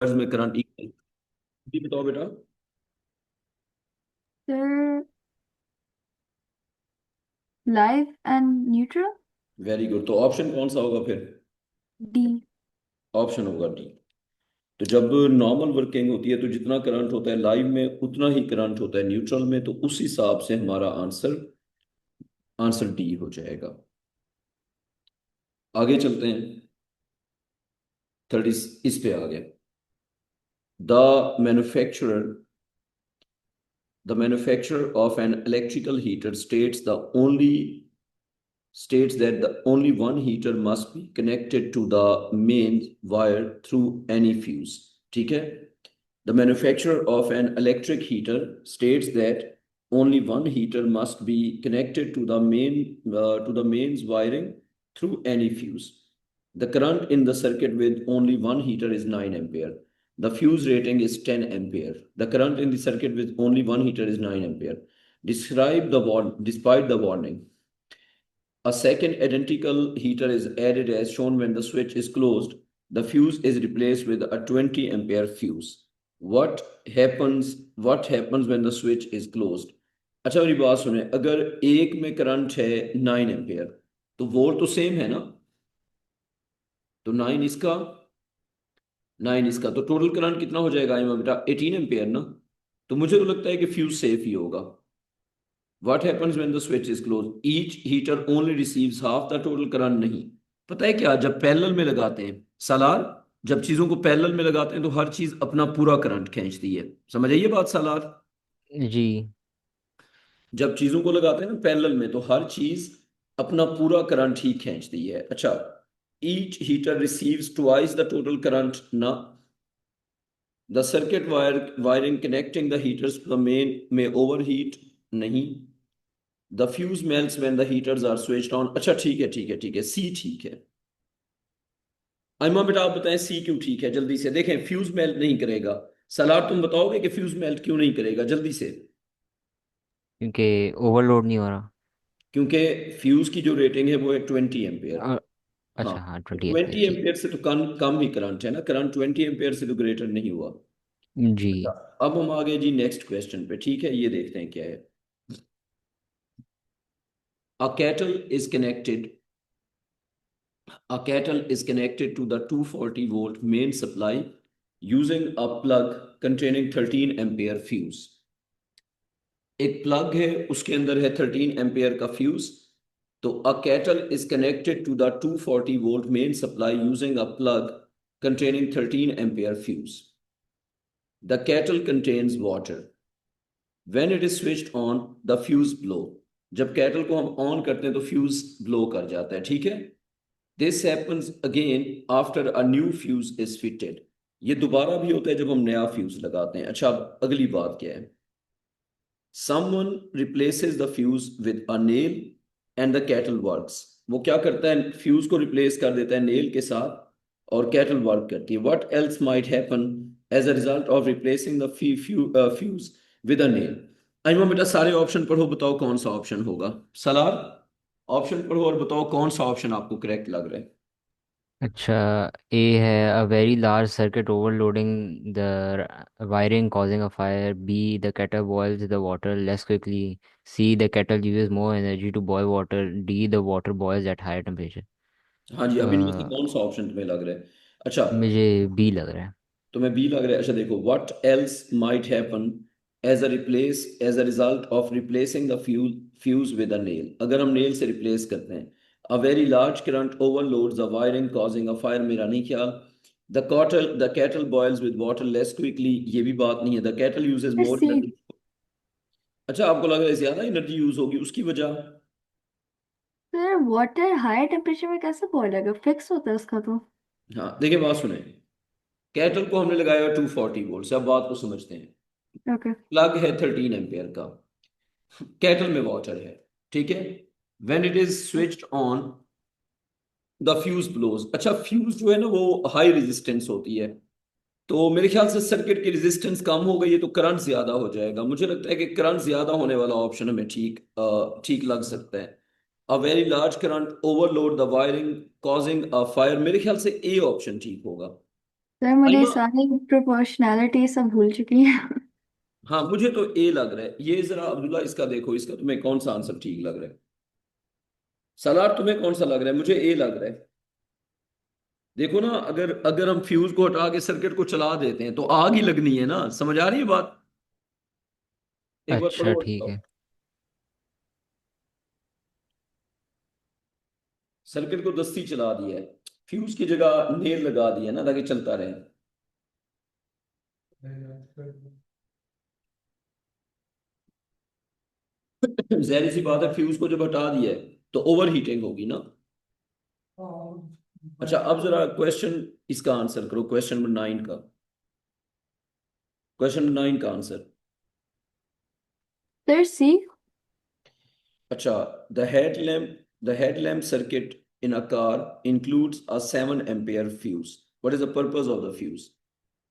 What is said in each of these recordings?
में current equal. जी बताओ बेटा। Sir, live and neutral. Very good. तो ऑप्शन कौन सा होगा फिर? डी। ऑप्शन होगा डी। तो जब नॉर्मल वर्किंग होती है तो जितना करंट होता है लाइव में उतना ही करंट होता है न्यूट्रल में, तो उस हिसाब से हमारा आंसर आंसर डी हो जाएगा। आगे चलते हैं। 30 इस पे आ गया। The manufacturer the manufacturer of an electrical heater states that the only one heater must be connected to the main wire through any fuse. ठीक है? The manufacturer of an electric heater states that only one heater must be connected to the mains wiring through any fuse. The current in the circuit with only one heater is 9 ampere. The fuse rating is 10 ampere. The current in the circuit with only one heater is 9 ampere. Despite the warning. A second identical heater is added as shown when the switch is closed. The fuse is replaced with a 20 ampere fuse. What happens when the switch is closed? अच्छा मेरी बात सुने, अगर एक में current है 9 ampere तो volt तो सेम है ना? तो 9 इसका तो टोटल करंट कितना हो जाएगा इमा बेटा? 18 एम्पियर ना? तो मुझे तो लगता है कि फ्यूज सेफ ही होगा। What happens when the switch is closed? Each heater only receives half the total current। नहीं, पता है क्या, जब पैरेलल में लगाते हैं सालार, जब चीजों को पैरेलल में लगाते हैं तो हर चीज अपना पूरा करंट खींचती है। समझ आइए बात सालार। जी। जब चीजों को लगाते हैं ना पैरेलल में तो हर चीज अपना पूरा करंट ही खींचती है। अच्छा, each heater receives twice the total current ना? The circuit wiring connecting the heaters to the main में ओवरहीट नहीं। The fuse melts when the heaters are switched on. अच्छा ठीक है ठीक है ठीक है, सी ठीक है। अम्मा बेटा आप बताएं सी क्यों ठीक है, जल्दी से देखें। फ्यूज मेल्ट नहीं करेगा। सलार तुम बताओगे कि फ्यूज मेल्ट क्यों नहीं करेगा, जल्दी से। क्योंकि ओवरलोड नहीं हो रहा। क्योंकि फ्यूज की जो रेटिंग है वो है 20 एम्पियर। अ- हाँ, अच्छा, हाँ, तो 20 एम्पेयर, 20 ठीक। एम्पियर से तो कम कम ही करंट है ना, करंट 20 एम्पियर से तो ग्रेटर नहीं हुआ। जी। अच्छा, अब हम आ गए जी नेक्स्ट क्वेश्चन पे। ठीक है, ये देखते हैं क्या है। A kettle is connected A kettle is connected to the 240 volt main supply using a plug containing 13 ampere fuse। एक प्लग है, उसके अंदर है 13 एम्पियर का फ्यूज। तो a kettle is connected to the 240 volt main supply using a plug containing 13 ampere fuse। The kettle contains water। When it is switched on, the fuse blow। जब cattle को हम on करते हैं तो fuse blow कर जाता है। ठीक है? This happens again after a new fuse is fitted. ये दोबारा भी होता है जब हम नया फ्यूज लगाते हैं। अच्छा, अब अगली बात क्या है। Someone replaces the fuse with a nail and the cattle works. वो क्या करता है, फ्यूज को रिप्लेस कर देता है नेल के साथ और कैटल वर्क करती है। What else might happen as a result of replacing the fuse with a nail? Aima बेटा सारे ऑप्शन पढ़ो, बताओ कौन सा ऑप्शन होगा। सलार, ऑप्शन पढ़ो और बताओ कौन सा ऑप्शन आपको करेक्ट लग रहा है। अच्छा, ए है a very large circuit overloading the wiring causing a fire. B the kettle boils the water less quickly. C the kettle uses more energy to boil water. D the water boils at higher temperature. हाँ जी, अभी इनमें से कौन सा option तुम्हें लग रहा है? अच्छा, मुझे बी लग रहा है। तुम्हें बी लग रहा है। अच्छा देखो, what else might happen as a result of replacing the fuse with a nail. अगर हम नेल से रिप्लेस करते हैं। A very large current overloads the wiring causing a fire. मेरा नहीं ख्याल। The kettle boils with water less quickly, ये भी बात नहीं है। द कैटल यूजेस फिर मोर सी। एनर्जी। अच्छा, आपको लग रहा है ज्यादा एनर्जी यूज होगी उसकी वजह। फिर वाटर हाई टेम्परेचर में कैसे बॉयल होगा? फिक्स होता है उसका तो। हाँ देखिए, बात सुने। कैटल को हमने लगाया 240 वोल्ट से। अब बात को समझते हैं। ओके। प्लग है 13 एम्पियर का, कैटल में वाटर है। ठीक है? When it is switched on the fuse blows. अच्छा, फ्यूज जो है ना वो हाई रेजिस्टेंस होती है, तो मेरे ख्याल से सर्किट की रेजिस्टेंस कम हो गई है तो करंट ज्यादा हो जाएगा। मुझे लगता है कि करंट ज्यादा होने वाला ऑप्शन हमें ठीक लग सकता है। A very large current overload the wiring causing a fire. मेरे ख्याल से ए ऑप्शन ठीक होगा। सर मुझे आइमा, सारी प्रोपोर्शनैलिटी सब भूल चुकी है। हाँ मुझे तो ए लग रहा है। ये जरा अब्दुल्ला इसका देखो, इसका तुम्हें कौन सा आंसर ठीक लग रहा है? सलार तुम्हें कौन सा लग रहा है? मुझे ए लग रहा है। देखो ना, अगर अगर हम फ्यूज को हटा के सर्किट को चला देते हैं तो आग ही लगनी है ना। समझ आ रही है बात? एक बार अच्छा पढ़ो और ठीक बताओ। है। सर्किट को दस्ती चला दिया है, फ्यूज की जगह नेल लगा दिया ना ताकि चलता रहे। जहरी सी बात है, फ्यूज को जब हटा दिया है तो ओवर हीटिंग होगी ना। अच्छा, अब जरा क्वेश्चन इसका आंसर करो, क्वेश्चन नंबर 9 का। क्वेश्चन नंबर 9 का आंसर। सर सी। अच्छा, the headlamp circuit in a car includes a 7 ampere fuse. What is the purpose of the fuse?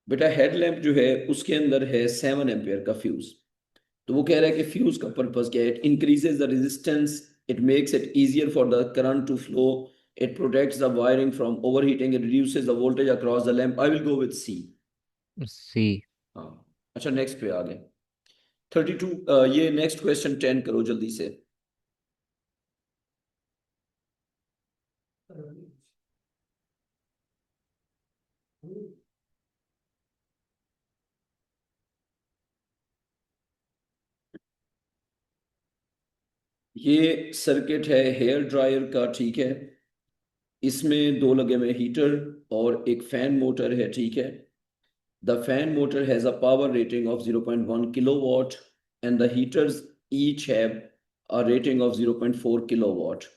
बेटा हेडलैम्प जो है उसके अंदर है 7 एम्पियर का फ्यूज। तो वो कह रहा है कि फ्यूज का पर्पस क्या है? It increases the resistance, it makes it easier for the current to flow, it protects the wiring from overheating, it reduces the voltage across the lamp. I will go with C. C. हाँ। अच्छा, next पे आ गए। 32। ये next question 10 करो जल्दी से। ये सर्किट है हेयर ड्रायर का, ठीक है। इसमें दो लगे हुए हीटर और एक फैन मोटर है, ठीक है। The fan motor has a power rating of 0.1 kilowatt and the heaters each have a rating of 0.4 kilowatt.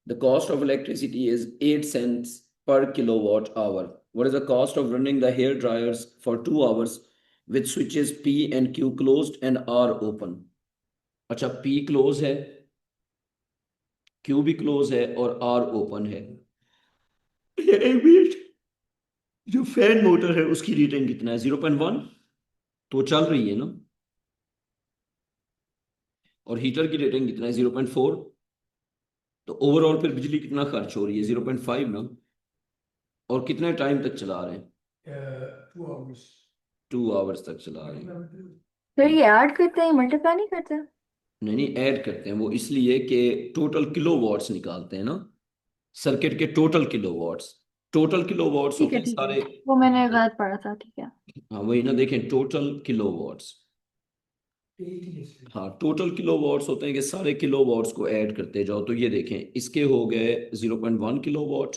The cost of electricity is 8 cents per kilowatt hour. What is the cost of running the hair dryers for 2 hours with switches P and Q closed and R open? अच्छा, P close है, Q भी close है और R open है। एक minute, जो fan motor है उसकी रेटिंग कितना है? 0.1। तो चल रही है ना। और हीटर की रेटिंग कितना है? 0.4। तो ओवरऑल फिर बिजली कितना खर्च हो रही है? 0.5 ना। और कितने टाइम तक चला रहे हैं? 2 आवर्स तक चला रहे हैं। सर ये ऐड करते हैं, मल्टीप्लाई नहीं करते? नहीं नहीं, ऐड करते हैं वो इसलिए कि टोटल किलो वॉट्स निकालते हैं ना, सर्किट के total kilo watts. Total kilo watts ठीक होते है हैं ठीक है, सारे। वो मैंने गलत पढ़ा था, ठीक है। हाँ वही ना, देखें टोटल किलो वॉट्स। हाँ, टोटल किलो वॉट्स होते हैं कि सारे किलो वॉट्स को ऐड करते जाओ। तो ये देखें, इसके हो गए 0.1 kilo watt,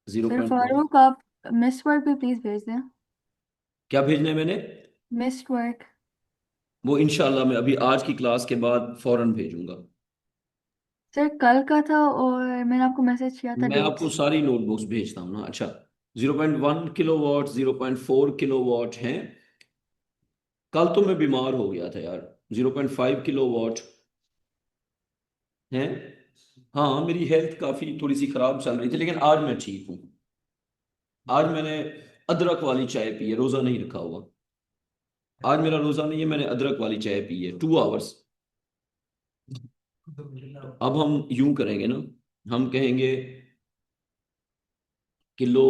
zero sir point one Farooq आप मिस वर्क भी प्लीज भेज दें। क्या भेजना है मैंने? Missed work. वो इंशाल्लाह मैं अभी आज की क्लास के बाद फौरन भेजूंगा। सर कल का था और मैंने आपको मैसेज किया था मैं आपको डेट्स। सारी नोटबुक्स भेजता हूँ ना। अच्छा, 0.1 किलो वॉट, 0.4 किलो वॉट हैं। कल तो मैं बीमार हो गया था यार। 0.5 किलो वॉट हैं। हाँ, मेरी हेल्थ काफ़ी थोड़ी सी ख़राब चल रही थी लेकिन आज मैं ठीक हूँ। आज मैंने अदरक वाली चाय पी है, रोज़ा नहीं रखा हुआ। आज मेरा रोज़ा नहीं है, मैंने अदरक वाली चाय पी है 2 आवर्स। अब हम यूं करेंगे ना, हम कहेंगे किलो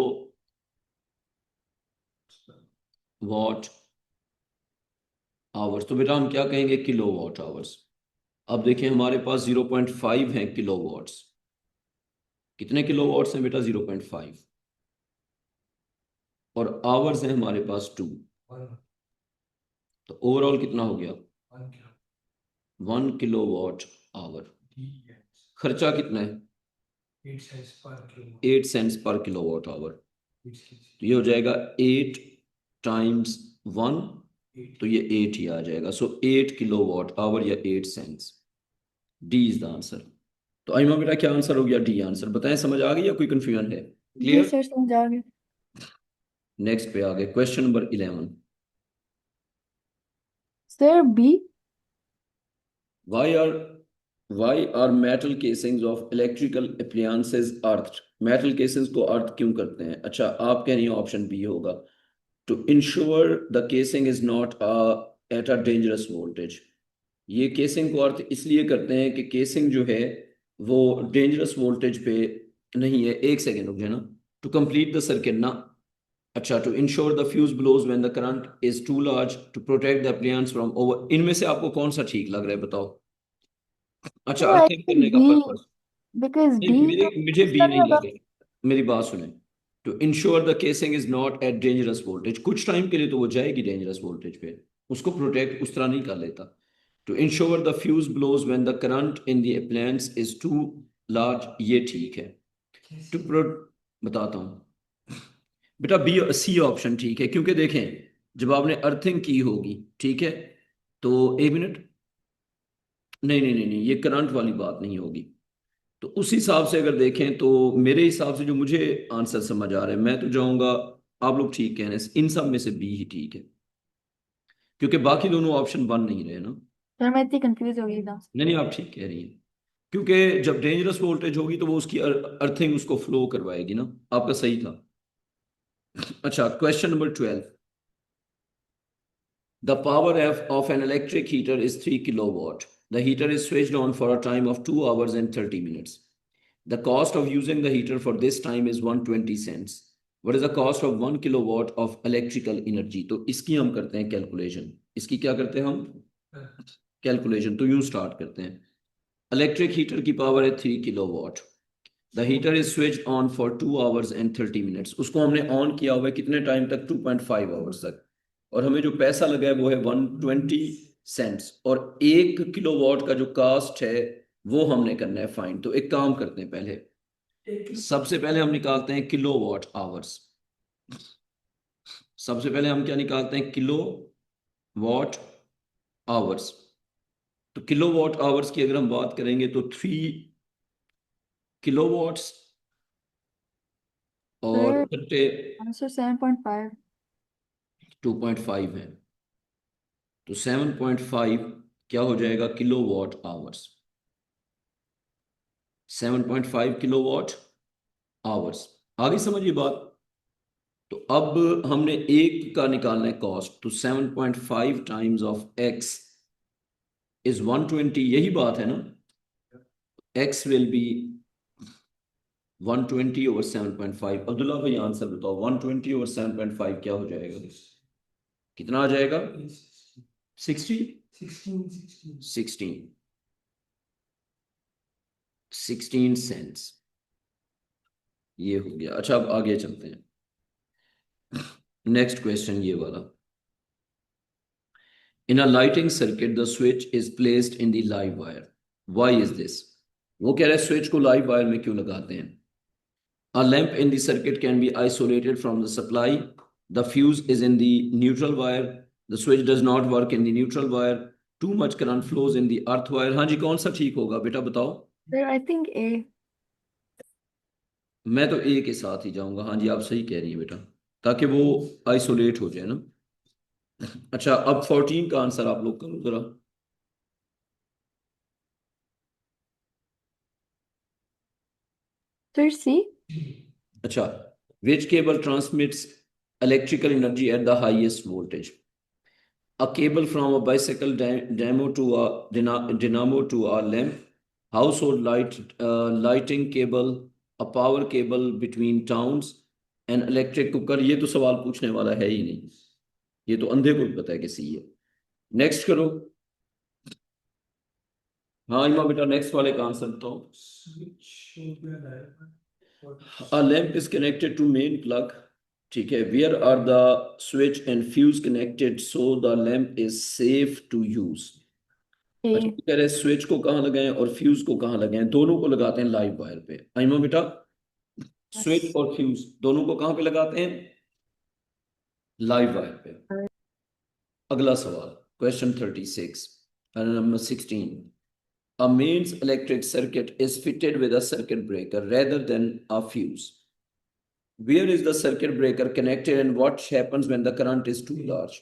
वॉट आवर्स। तो बेटा हम क्या कहेंगे? Kilo watt hours. अब देखें हमारे पास 0.5 है किलो वॉट्स। कितने किलो वॉट्स हैं बेटा? 0.5। और आवर्स हैं हमारे पास 2। तो ओवरऑल कितना हो गया? 1 किलो वॉट आवर। खर्चा कितना है? 8 cents per kilo watt hour. तो ये हो जाएगा 8 टाइम्स 1। तो ये 8 ही आ जाएगा। सो 8 किलो वॉट आवर या 8 cents. D is the answer. तो आइमा बेटा क्या आंसर हो गया? D answer. बताएं, समझ आ गई या कोई कंफ्यूजन है? जी क्लियर? सर समझ आ गया। नेक्स्ट पे आ गए, question number 11। Sir B. Why are why are metal casings of electrical appliances earthed? metal casings को अर्थ क्यों करते हैं? अच्छा, आप कह रही हैं ऑप्शन बी होगा। To ensure the casing is not at a dangerous voltage. ये केसिंग को अर्थ इसलिए करते हैं कि केसिंग जो है वो डेंजरस वोल्टेज पे नहीं है। एक सेकेंड रुक जाना। टू कंप्लीट द सर्किट ना। अच्छा, to ensure the fuse blows when the current is too large to protect the appliance from over. इनमें से आपको कौन सा ठीक लग रहा है बताओ। अच्छा, तो आई अर्थिंग थिंक करने का बी, पर्पस। बिकॉज नहीं, डी मेरे तो मुझे बी इसका नहीं नहीं होगा। लग रहा, मेरी बात सुने। To ensure the casing is not at dangerous voltage, कुछ टाइम के लिए तो वो जाएगी डेंजरस वोल्टेज पे, उसको प्रोटेक्ट उस तरह नहीं कर लेता। To ensure the fuse blows when the current in the appliance is too large, ये ठीक है। टू प्रो बताता हूँ बेटा, बी सी ऑप्शन ठीक है, क्योंकि देखें जब आपने अर्थिंग की होगी, ठीक है, तो एक मिनट, नहीं नहीं नहीं नहीं, ये करंट वाली बात नहीं होगी। तो उस हिसाब से अगर देखें तो मेरे हिसाब से जो मुझे आंसर समझ आ रहा है, मैं तो जाऊंगा, आप लोग ठीक कह रहे हैं, इन सब में से बी ही ठीक है, क्योंकि बाकी दोनों ऑप्शन बन नहीं रहे ना। फिर मैं इतनी कंफ्यूज हो गई था। नहीं नहीं, आप ठीक कह रही हैं, क्योंकि जब डेंजरस वोल्टेज होगी तो वो उसकी अर्थिंग उसको फ्लो करवाएगी ना। आपका सही था। अच्छा, question number 12। The power of an electric heater is 3 kilowatt. The heater is switched on for a time of 2 hours and 30 minutes. The cost of using the heater for this time is 120 cents. What is the cost of 1 kilowatt of electrical energy? तो इसकी हम करते हैं calculation. इसकी क्या करते हैं हम? कैलकुलेशन। तो यूं स्टार्ट करते हैं। इलेक्ट्रिक हीटर की पावर है 3 kilowatt. The heater is switch on for 2 hours and 30 minutes। उसको हमने ऑन किया हुआ है कितने टाइम तक? 2.5 आवर्स तक। और हमें जो पैसा लगा है वो है 120 सेंट्स, और 1 किलोवाट का जो कास्ट है वो हमने करना है फाइंड। तो एक काम करते हैं, पहले सबसे पहले हम निकालते हैं किलोवाट आवर्स। सबसे पहले हम क्या निकालते हैं? Kilo watt hours. तो किलोवाट आवर्स की अगर हम बात करेंगे तो 3 किलोवाट्स और फिर घंटे आंसर 7.5। 2.5 है, तो 7.5 क्या हो जाएगा? Kilowatt hours. 7.5 kilowatt hours. आगे समझिए बात। तो अब हमने एक का निकालना है कॉस्ट, तो 7.5 टाइम्स ऑफ एक्स इज 120, यही बात है ना। X will be 120/7.5। अब्दुल्ला भाई आंसर बताओ, 120/7.5 क्या हो जाएगा? कितना आ जाएगा? 60, 16 सेंट्स। ये हो गया। अच्छा, अब आगे चलते हैं। नेक्स्ट क्वेश्चन ये वाला। In a lighting circuit the switch is placed in the live wire, why is this? वो कह रहे हैं स्विच को लाइव वायर में क्यों लगाते हैं? A lamp in the circuit can be isolated from the supply. The fuse is in the neutral wire. The switch does not work in the neutral wire. Too much current flows in the earth wire। हाँ जी, कौन सा ठीक होगा बेटा बताओ। फिर I think ए। मैं तो ए के साथ ही जाऊंगा। हाँ जी, आप सही कह रही हैं बेटा, ताकि वो आइसोलेट हो जाए ना। अच्छा, अब 14 का आंसर आप लोग करो जरा। फिर सी। अच्छा, which cable transmits electrical energy at the highest voltage? A cable from a bicycle dynamo to a dynamo to a lamp, household lighting cable, a power cable between towns, an electric cooker। ये तो सवाल पूछने वाला है ही नहीं, ये तो अंधे को भी पता है कि सी है। नेक्स्ट करो। हाँ इमा बेटा, नेक्स्ट वाले का आंसर बताओ। A lamp is connected to main plug, ठीक है। Where are the switch and fuse connected so the lamp is safe to use? ए। अच्छा, कह रहे स्विच को कहाँ लगाएं और फ्यूज को कहाँ लगाएं? दोनों को लगाते हैं लाइव वायर पे। आइमा बेटा, स्विच बस। और फ्यूज दोनों को कहाँ पे लगाते हैं? लाइव वायर पे। अगला सवाल, question 36 number 16। A mains electric circuit is fitted with a circuit breaker rather than a fuse. Where is the circuit breaker connected and what happens when the current is too large?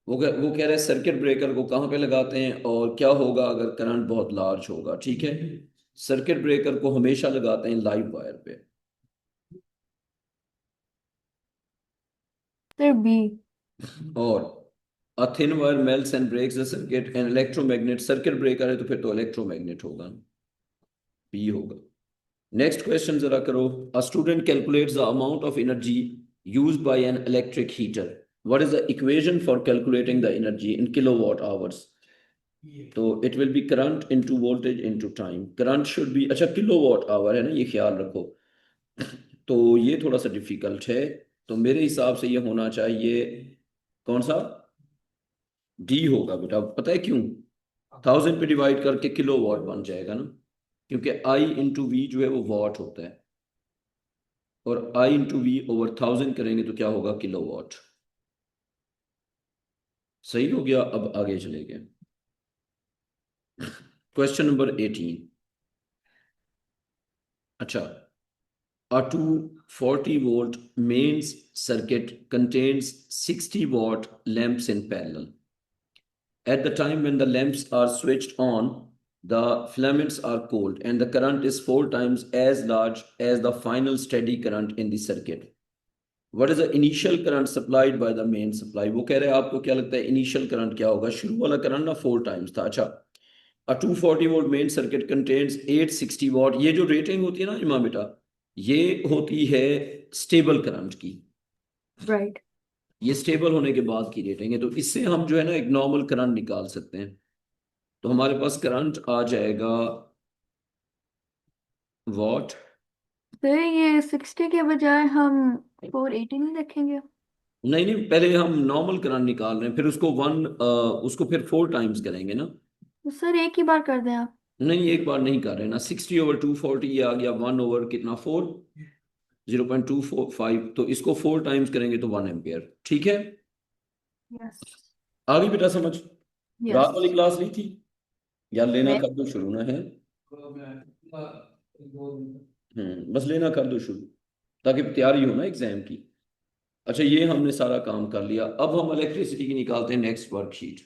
वो कह रहे हैं circuit breaker को कहाँ पे लगाते हैं और क्या होगा अगर करंट बहुत लार्ज होगा, ठीक है। सर्किट ब्रेकर को हमेशा लगाते हैं लाइव वायर पे। फिर बी। और a thin wire melts and breaks the circuit and electromagnet, circuit breaker है तो फिर तो इलेक्ट्रोमैग्नेट होगा, बी होगा। नेक्स्ट क्वेश्चन जरा करो। A student calculates the amount of energy used by an electric heater. What is the equation for calculating the energy in kilowatt hours? तो it will be current into voltage into time. Current should be, अच्छा kilowatt hour है ना, ये ख्याल रखो। तो ये थोड़ा सा डिफिकल्ट है। तो मेरे हिसाब से ये होना चाहिए कौन सा, डी होगा बेटा। पता है क्यों? 1000 पे डिवाइड करके किलो वॉट बन जाएगा ना, क्योंकि आई इंटू वी जो है वो वॉट होता है, और आई इंटू वी ओवर 1000 करेंगे तो क्या होगा, किलो वॉट। सही हो गया। अब आगे चले गए। Question number 18। अच्छा, a 240 volt mains circuit contains 60 watt lamps in parallel. At the time when the lamps are switched on, the filaments are cooled and the current is 4 times as large as the final steady current in the circuit. What is the initial current supplied by the main supply? वो कह रहे हैं आपको क्या लगता है initial current क्या होगा? शुरू वाला करंट ना 4 टाइम्स था। अच्छा, अ 240 volt main circuit contains 860 what. ये जो रेटिंग होती है ना इमाम बेटा, ये होती है स्टेबल करंट की। राइट। ये स्टेबल होने के बाद की रेटिंग है। तो इससे हम जो है ना एक नॉर्मल करंट निकाल सकते हैं। तो हमारे पास करंट आ जाएगा वॉट। फिर ये 60 के बजाय हम 480 नहीं रखेंगे? नहीं नहीं, पहले हम नॉर्मल करंट निकाल रहे हैं, फिर उसको उसको फिर 4 टाइम्स करेंगे ना। तो सर एक ही बार कर दें आप। नहीं, एक बार नहीं कर रहे ना। 60/240 ये आ गया 1 ओवर कितना, 4, 0.245। तो इसको 4 टाइम्स करेंगे तो 1 एम्पियर। ठीक है। यस। आ गई बेटा समझ? यस। रात वाली क्लास ली थी या लेना मैं कर दो शुरू ना है? बस लेना कर दो शुरू, ताकि तैयारी हो ना एग्जाम की। अच्छा, ये हमने सारा काम कर लिया। अब हम इलेक्ट्रिसिटी की निकालते हैं नेक्स्ट वर्कशीट।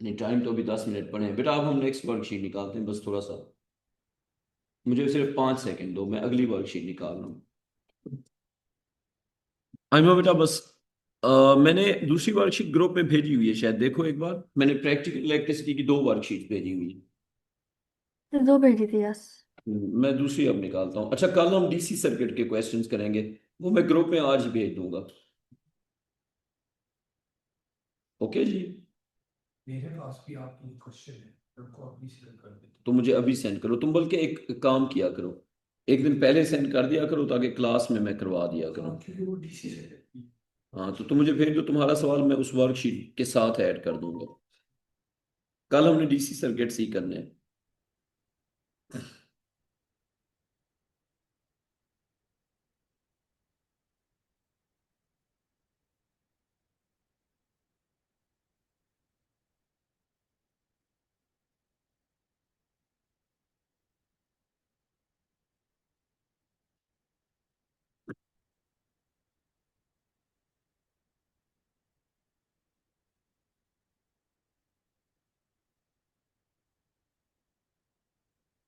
नहीं, टाइम तो अभी 10 मिनट पड़े हैं बेटा। अब हम नेक्स्ट वर्कशीट निकालते हैं, बस थोड़ा सा मुझे सिर्फ 5 सेकंड दो, मैं अगली वर्कशीट निकाल रहा हूँ। आइमा बेटा बस मैंने दूसरी वर्कशीट ग्रुप में भेजी हुई है, शायद देखो एक बार। मैंने प्रैक्टिकल इलेक्ट्रिसिटी की 2 वर्कशीट भेजी हुई है। दो भेजी थी। यस। मैं दूसरी अब निकालता हूँ। अच्छा, कल हम डीसी सर्किट के क्वेश्चंस करेंगे, वो मैं ग्रुप में आज ही भेज दूंगा। ओके जी। मेरे पास भी आपकी क्वेश्चन है, उनको अभी शेयर कर देते तो मुझे अभी सेंड करो तुम, बल्कि एक काम किया करो, एक दिन पहले सेंड कर दिया करो ताकि क्लास में मैं करवा दिया हैं। करूँ। क्योंकि वो डीसी से है। हाँ, तो तुम मुझे भेज दो तुम्हारा सवाल, मैं उस वर्कशीट के साथ ऐड कर दूंगा। कल हमने डीसी सर्किट ही करने हैं।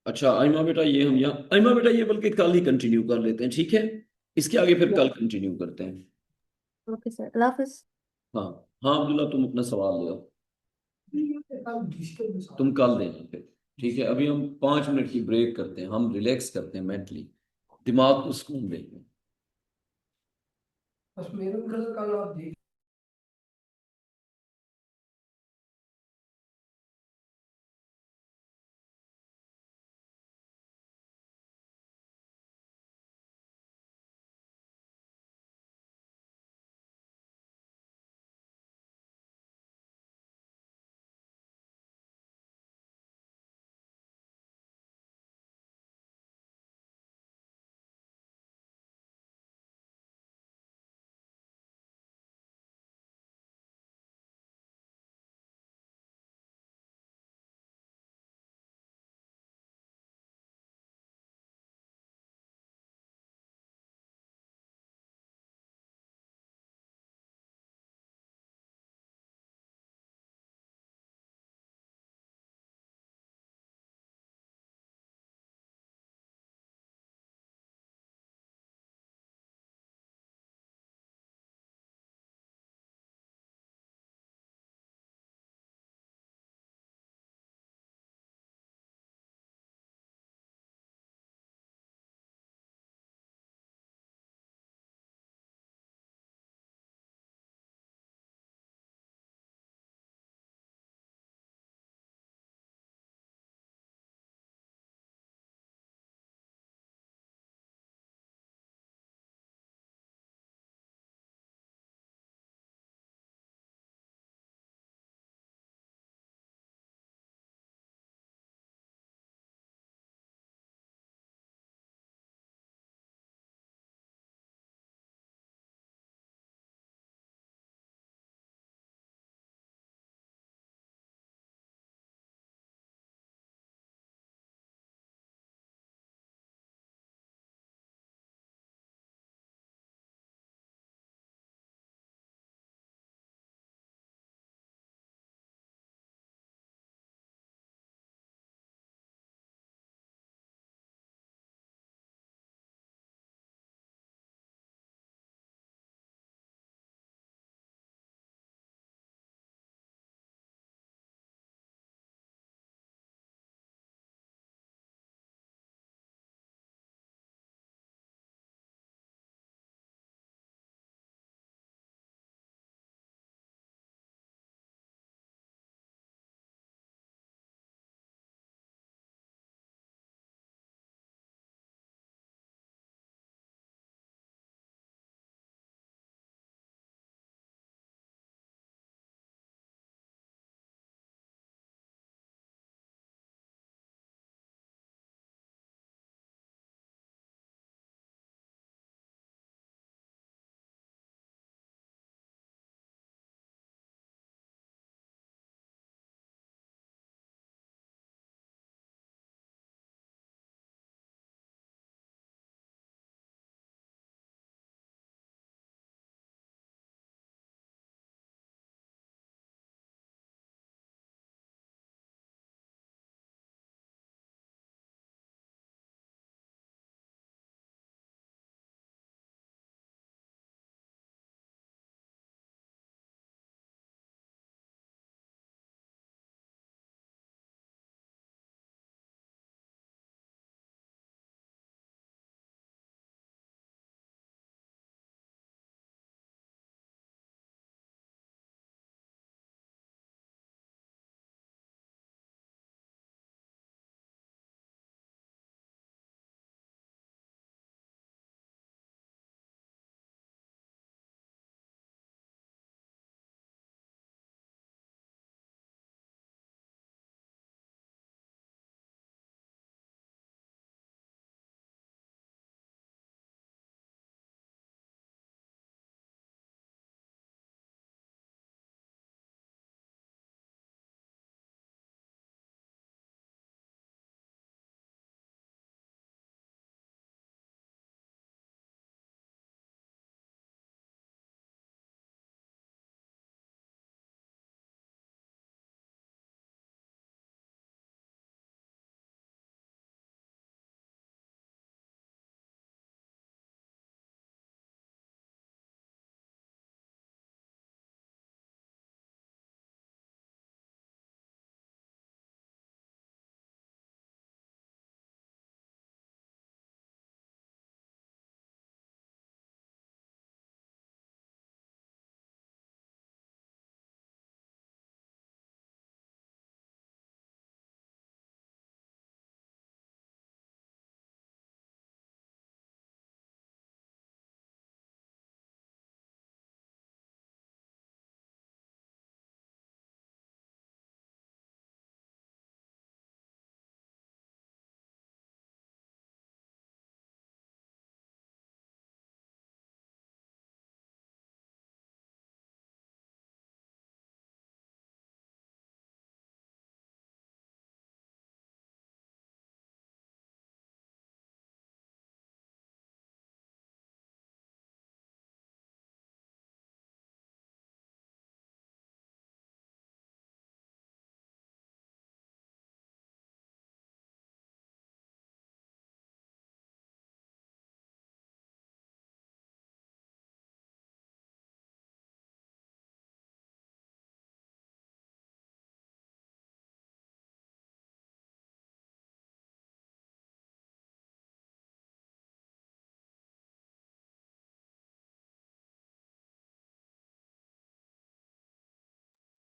अच्छा आइमा बेटा, ये हम यहाँ, आइमा बेटा ये बल्कि कल ही कंटिन्यू कर लेते हैं, ठीक है? इसके आगे फिर कल कंटिन्यू करते हैं। ओके सर, अल्लाह हाफिज। हाँ। हाँ अब्दुल्ला, तुम अपना सवाल ले आओ। कल डिजिटल में तुम कल देना फिर। ठीक है, अभी हम 5 मिनट की ब्रेक करते हैं, हम रिलैक्स करते हैं मेंटली, दिमाग को सुकून देते हैं। बस मेरे कल आप देख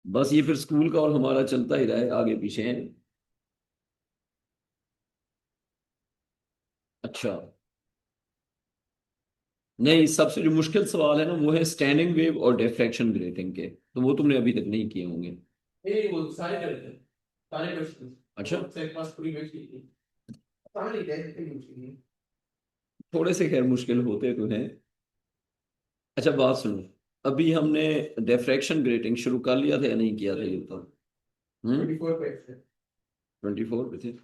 बस ये फिर स्कूल का और हमारा चलता ही रहा है, आगे पीछे है। अच्छा, नहीं, सबसे जो मुश्किल सवाल है ना वो है स्टैंडिंग वेव और डिफ्रैक्शन ग्रेटिंग के, तो वो तुमने अभी तक नहीं किए होंगे। वो सारे करते हैं, सारे क्वेश्चन। अच्छा, से पास पूरी मैच की थी। सारे टेस्ट की मुश्किल है। थोड़े से खैर मुश्किल होते तो हैं। अच्छा बात सुनो, अभी हमने डिफ्रैक्शन ग्रेटिंग शुरू कर लिया था या नहीं किया था ये तो? 24 पे से। 24 पे थे।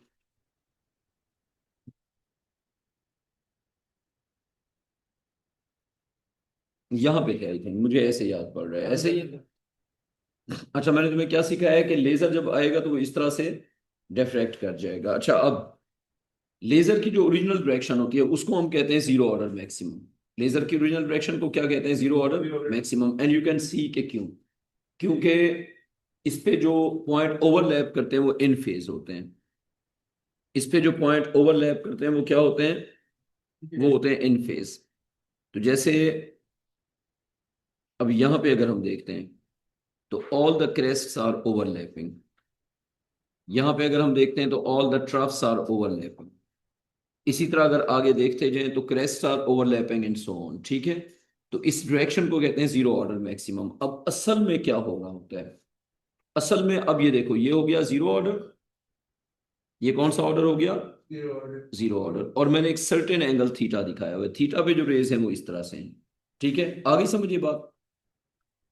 यहाँ पे है, आई थिंक मुझे ऐसे याद पड़ रहा है, ऐसे ही है। अच्छा, मैंने तुम्हें क्या सिखाया है कि लेजर जब आएगा तो वो इस तरह से डिफ्रैक्ट कर जाएगा। अच्छा, अब लेजर की जो ओरिजिनल डायरेक्शन होती है उसको हम कहते हैं जीरो ऑर्डर मैक्सिमम। लेजर की ओरिजिनल डायरेक्शन को क्या कहते हैं? Zero order maximum. And you can see के क्यों, क्योंकि इस पे जो पॉइंट ओवरलैप करते हैं वो इन फेज होते हैं। इस पे जो पॉइंट ओवरलैप करते हैं वो क्या होते हैं? वो होते हैं इन फेज। तो जैसे अब यहां पे अगर हम देखते हैं तो all the crests are overlapping. यहां पे अगर हम देखते हैं तो all the troughs are overlapping. इसी तरह अगर आगे देखते जाएं तो crest are overlapping and so on, ठीक है। तो इस डायरेक्शन को कहते हैं जीरो ऑर्डर मैक्सिमम। अब असल में क्या होगा होता है? असल में अब ये देखो, ये हो गया जीरो ऑर्डर, ये कौन सा ऑर्डर हो गया? Zero order. Zero order. और मैंने एक सर्टेन एंगल थीटा दिखाया हुआ है, थीटा पे जो रेज है वो इस तरह से है, ठीक है। आगे समझिए बात।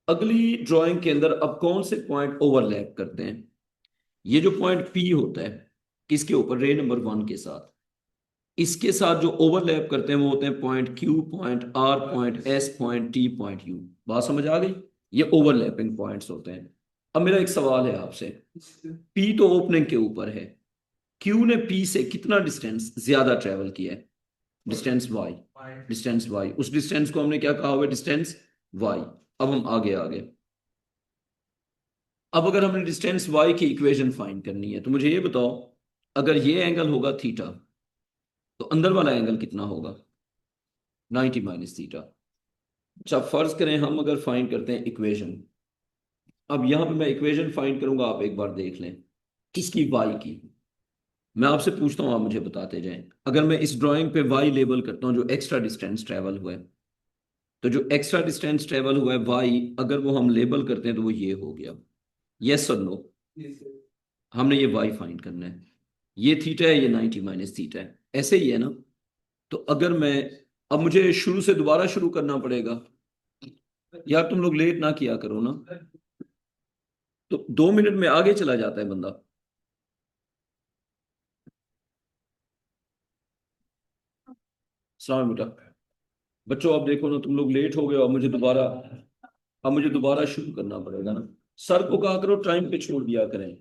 अगली ड्राइंग के अंदर अब कौन से पॉइंट ओवरलैप करते हैं? ये जो पॉइंट पी होता है, किसके ऊपर? रे नंबर 1 के साथ। इसके साथ जो ओवरलैप करते हैं वो होते हैं point Q, point R, point S, point T, point U. बात समझ आ गई? ये ओवरलैपिंग पॉइंट्स होते हैं। अब मेरा एक सवाल है आपसे, पी तो ओपनिंग के ऊपर है, क्यू ने पी से कितना डिस्टेंस ज्यादा ट्रेवल किया है? Distance Y. डिस्टेंस वाई, उस डिस्टेंस को हमने क्या कहा हुआ है? Distance Y. अब हम आगे आ गए। अब अगर हमने डिस्टेंस वाई की इक्वेशन फाइंड करनी है तो मुझे ये बताओ, अगर ये एंगल होगा थीटा तो अंदर वाला एंगल कितना होगा? 90 माइनस थीटा। अच्छा, फर्ज करें हम अगर फाइंड करते हैं इक्वेशन। अब यहां पे मैं इक्वेशन फाइंड करूंगा, आप एक बार देख लें। किसकी? वाई की। मैं आपसे पूछता हूं, आप मुझे बताते जाएं। अगर मैं इस ड्राइंग पे वाई लेबल करता हूं, जो एक्स्ट्रा डिस्टेंस ट्रेवल हुआ है, तो जो एक्स्ट्रा डिस्टेंस ट्रेवल हुआ है वाई, अगर वो हम लेबल करते हैं तो वो ये हो गया। यस और नो? हमने ये वाई फाइंड करना है। ये थीटा है, ये 90 माइनस थीटा है, ऐसे ही है ना? तो अगर मैं, अब मुझे शुरू से दोबारा शुरू करना पड़ेगा यार, तुम लोग लेट ना किया करो ना, तो 2 मिनट में आगे चला जाता है बंदा। सलाम बेटा। बच्चों अब देखो ना, तुम लोग लेट हो गए, अब मुझे दोबारा शुरू करना पड़ेगा ना। सर को कहा करो टाइम पे छोड़ दिया करें।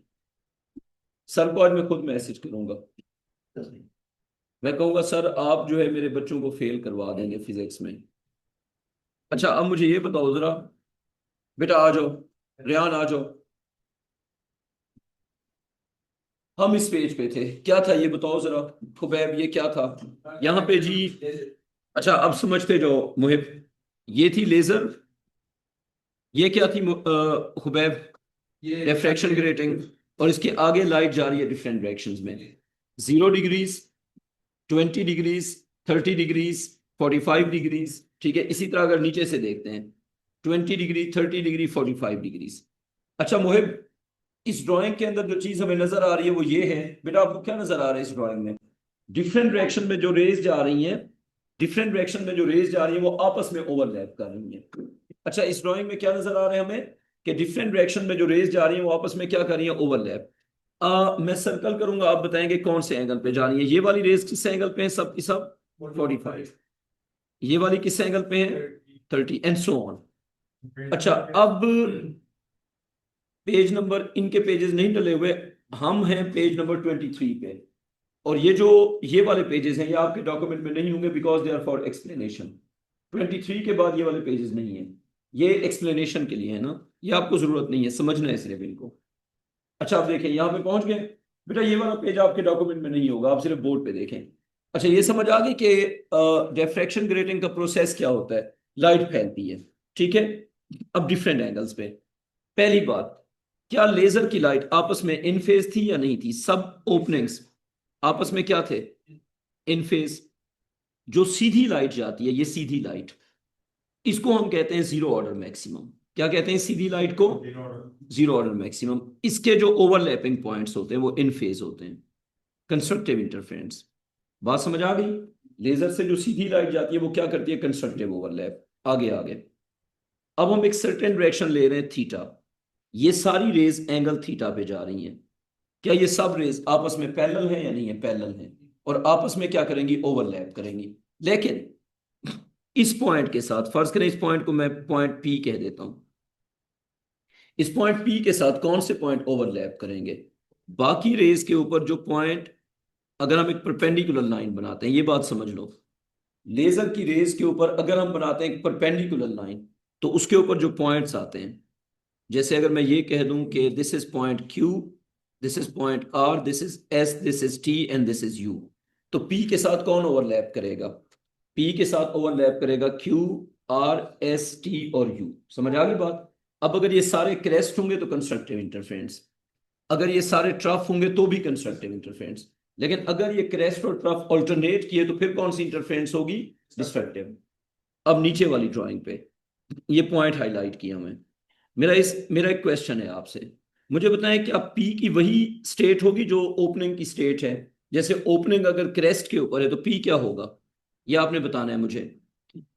सर को आज मैं खुद मैसेज करूंगा, मैं कहूंगा सर आप जो है मेरे बच्चों को फेल करवा देंगे फिजिक्स में। अच्छा, अब मुझे ये बताओ जरा, बेटा आ जाओ, रेहान आ जाओ। हम इस पेज पे थे, क्या था ये बताओ जरा। खुबैब ये क्या था यहाँ पे जी? अच्छा, अब समझते जाओ मुहिब। ये थी लेजर, ये क्या थी खुबैब? Diffraction grating. और इसके आगे लाइट जा रही है डिफरेंट डायरेक्शंस में, 0 डिग्रीज, 20 डिग्रीज, 30 डिग्रीज, 45 डिग्रीज, ठीक है। इसी तरह अगर नीचे से देखते हैं 20 डिग्री, 30 डिग्री, 45 डिग्रीज। अच्छा मुहिब, इस ड्राइंग के अंदर जो चीज हमें नजर आ रही है वो ये है, बेटा आपको क्या नजर आ रहा है इस ड्राइंग में? डिफरेंट डायरेक्शन में जो रेज जा रही हैं, डिफरेंट डायरेक्शन में जो रेज जा रही है वो आपस में ओवरलैप कर रही हैं। अच्छा, इस ड्राइंग में क्या नजर आ रहा है हमें कि डिफरेंट डायरेक्शन में जो रेज जा रही है वो आपस में क्या कर रही है? ओवरलैप। मैं सर्कल करूंगा, आप बताएंगे कौन से एंगल पे जा रही है। ये वाली रेज किस एंगल पे है? सब की सब 45। ये वाली किस एंगल पे है? 30 एंड सो ऑन। अच्छा, अब पेज नंबर, इनके पेजेस नहीं डले हुए, हम हैं पेज नंबर 23 पे। और ये जो ये वाले पेजेस हैं ये आपके डॉक्यूमेंट में नहीं होंगे because they are for explanation. 23 के बाद ये वाले पेजेस नहीं है, ये एक्सप्लेनेशन के लिए है ना, ये आपको जरूरत नहीं है, समझना है सिर्फ इनको। अच्छा, आप देखें यहाँ पे पहुंच गए। बेटा ये वाला पेज आपके डॉक्यूमेंट में नहीं होगा, आप सिर्फ बोर्ड पे देखें। अच्छा, ये समझ आ गई कि डिफ्रैक्शन ग्रेटिंग का प्रोसेस क्या होता है? लाइट फैलती है, ठीक है। अब डिफरेंट एंगल्स पे, पहली बात, क्या लेजर की लाइट आपस में इन फेज थी या नहीं थी? सब ओपनिंग्स आपस में क्या थे? इन फेज। जो सीधी लाइट जाती है, ये सीधी लाइट, इसको हम कहते हैं जीरो ऑर्डर मैक्सिमम। क्या कहते हैं सीधी लाइट को? Zero order maximum. इसके जो ओवरलैपिंग पॉइंट्स होते हैं वो इन फेज होते हैं, कंस्ट्रक्टिव इंटरफेरेंस। बात समझ आ गई? लेजर से जो सीधी लाइट जाती है वो क्या करती है? Constructive overlap. आगे आगे, अब हम एक सर्टेन डायरेक्शन ले रहे हैं थीटा। ये सारी रेज एंगल थीटा पे जा रही हैं। क्या ये सब रेज आपस में पैरेलल है या नहीं है? पैरेलल है। और आपस में क्या करेंगी? ओवरलैप करेंगी। लेकिन इस पॉइंट के साथ, फर्ज करें इस पॉइंट को मैं पॉइंट पी कह देता हूं, इस पॉइंट पी के साथ कौन से पॉइंट ओवरलैप करेंगे? बाकी रेज के ऊपर जो पॉइंट, अगर हम एक परपेंडिकुलर लाइन बनाते हैं, ये बात समझ लो, लेजर की रेज के ऊपर अगर हम बनाते हैं एक परपेंडिकुलर लाइन, तो उसके ऊपर जो पॉइंट्स आते हैं, जैसे अगर मैं ये कह दूं कि this is point Q, this is point R, this is S, this is T and this is U, तो पी के साथ कौन ओवरलैप करेगा? पी के साथ ओवरलैप करेगा क्यू, आर, एस, टी और यू। समझ आ गई बात? अब अगर ये सारे क्रेस्ट होंगे तो कंस्ट्रक्टिव इंटरफेरेंस, अगर ये सारे ट्रफ होंगे तो भी कंस्ट्रक्टिव इंटरफेरेंस। लेकिन अगर ये क्रेस्ट और ट्रफ ऑल्टरनेट किए तो फिर कौन सी इंटरफेरेंस होगी? डिस्ट्रक्टिव। अब नीचे वाली ड्राइंग पे ये पॉइंट हाईलाइट किया मैं। मेरा एक क्वेश्चन है आपसे, मुझे बताएं क्या पी की वही स्टेट होगी जो ओपनिंग की स्टेट है? जैसे ओपनिंग अगर क्रेस्ट के ऊपर है तो पी क्या होगा, ये आपने बताना है मुझे।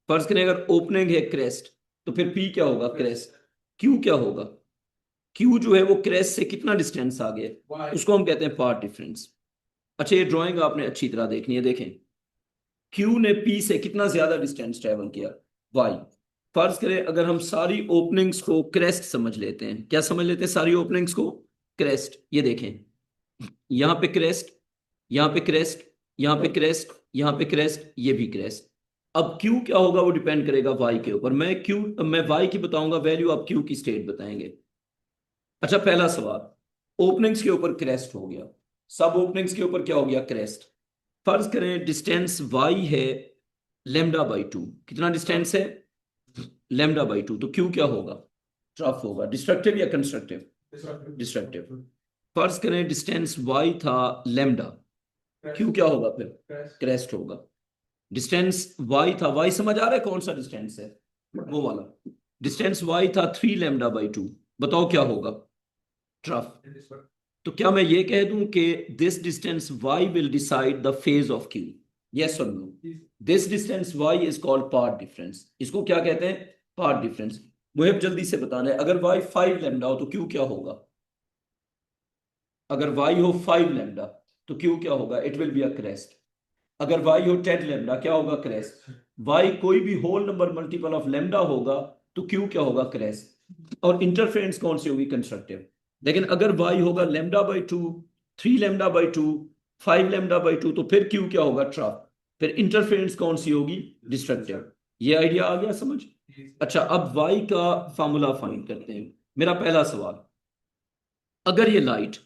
फर्ज करें अगर ओपनिंग है क्रेस्ट, तो फिर पी क्या होगा? क्रेस्ट। क्यू क्या होगा? क्यू जो है वो क्रेस्ट से कितना डिस्टेंस आ गया, उसको हम कहते हैं पाथ डिफरेंस। अच्छा, ये ड्राइंग आपने अच्छी तरह देखनी है, देखें क्यू ने पी से कितना ज्यादा डिस्टेंस ट्रेवल किया? वाई। फर्ज करें अगर हम सारी ओपनिंग्स को क्रेस्ट समझ लेते हैं, क्या समझ लेते हैं सारी ओपनिंग्स को? क्रेस्ट। ये देखें, यहां पे क्रेस्ट, यहां पे क्रेस्ट, यहां पे क्रेस्ट, यहां पे क्रेस्ट, ये भी क्रेस्ट। अब क्यू क्या होगा? वो डिपेंड करेगा वाई के ऊपर। मैं वाई की बताऊंगा वैल्यू, आप क्यू की स्टेट बताएंगे। अच्छा, पहला सवाल, ओपनिंग्स के ऊपर क्रेस्ट हो गया, सब ओपनिंग्स के ऊपर क्या हो गया? क्रेस्ट। फर्ज करें डिस्टेंस वाई है लेमडा बाई टू। कितना डिस्टेंस है? Lambda by two. तो क्यू क्या होगा? ट्रफ होगा। डिस्ट्रक्टिव या कंस्ट्रक्टिव? डिस्ट्रक्टिव। फर्ज करें डिस्टेंस वाई था लेमडा, क्यू क्या होगा फिर? क्रेस्ट होगा। डिस्टेंस वाई था, वाई समझ आ रहा है कौन सा डिस्टेंस है? वो वाला डिस्टेंस वाई था 3 लैम्डा बाई 2, बताओ क्या होगा? ट्रफ। तो क्या मैं ये कह दूं कि this distance y will decide the phase of q? Yes और no? This distance y is called path difference. इसको क्या कहते हैं? Path difference. मुझे जल्दी से बताना है, अगर y 5 लैम्डा हो तो q क्या होगा? अगर y हो 5 लैम्डा तो q क्या होगा? It will be a crest. अगर y हो 10 लैम्डा क्या होगा? क्रेस्ट। y कोई भी whole number multiple of lambda होगा तो q क्या होगा? क्रेस्ट। और इंटरफेरेंस कौन सी होगी? कंस्ट्रक्टिव। लेकिन अगर y होगा lambda by 2, 3 lambda by 2, 5 lambda by 2, तो फिर q क्या होगा? ट्रफ। फिर इंटरफेरेंस कौन सी होगी? डिस्ट्रक्टिव। ये आइडिया आ गया समझ? अच्छा, अब y का फार्मूला फाइंड करते हैं। मेरा पहला सवाल, अगर ये लाइट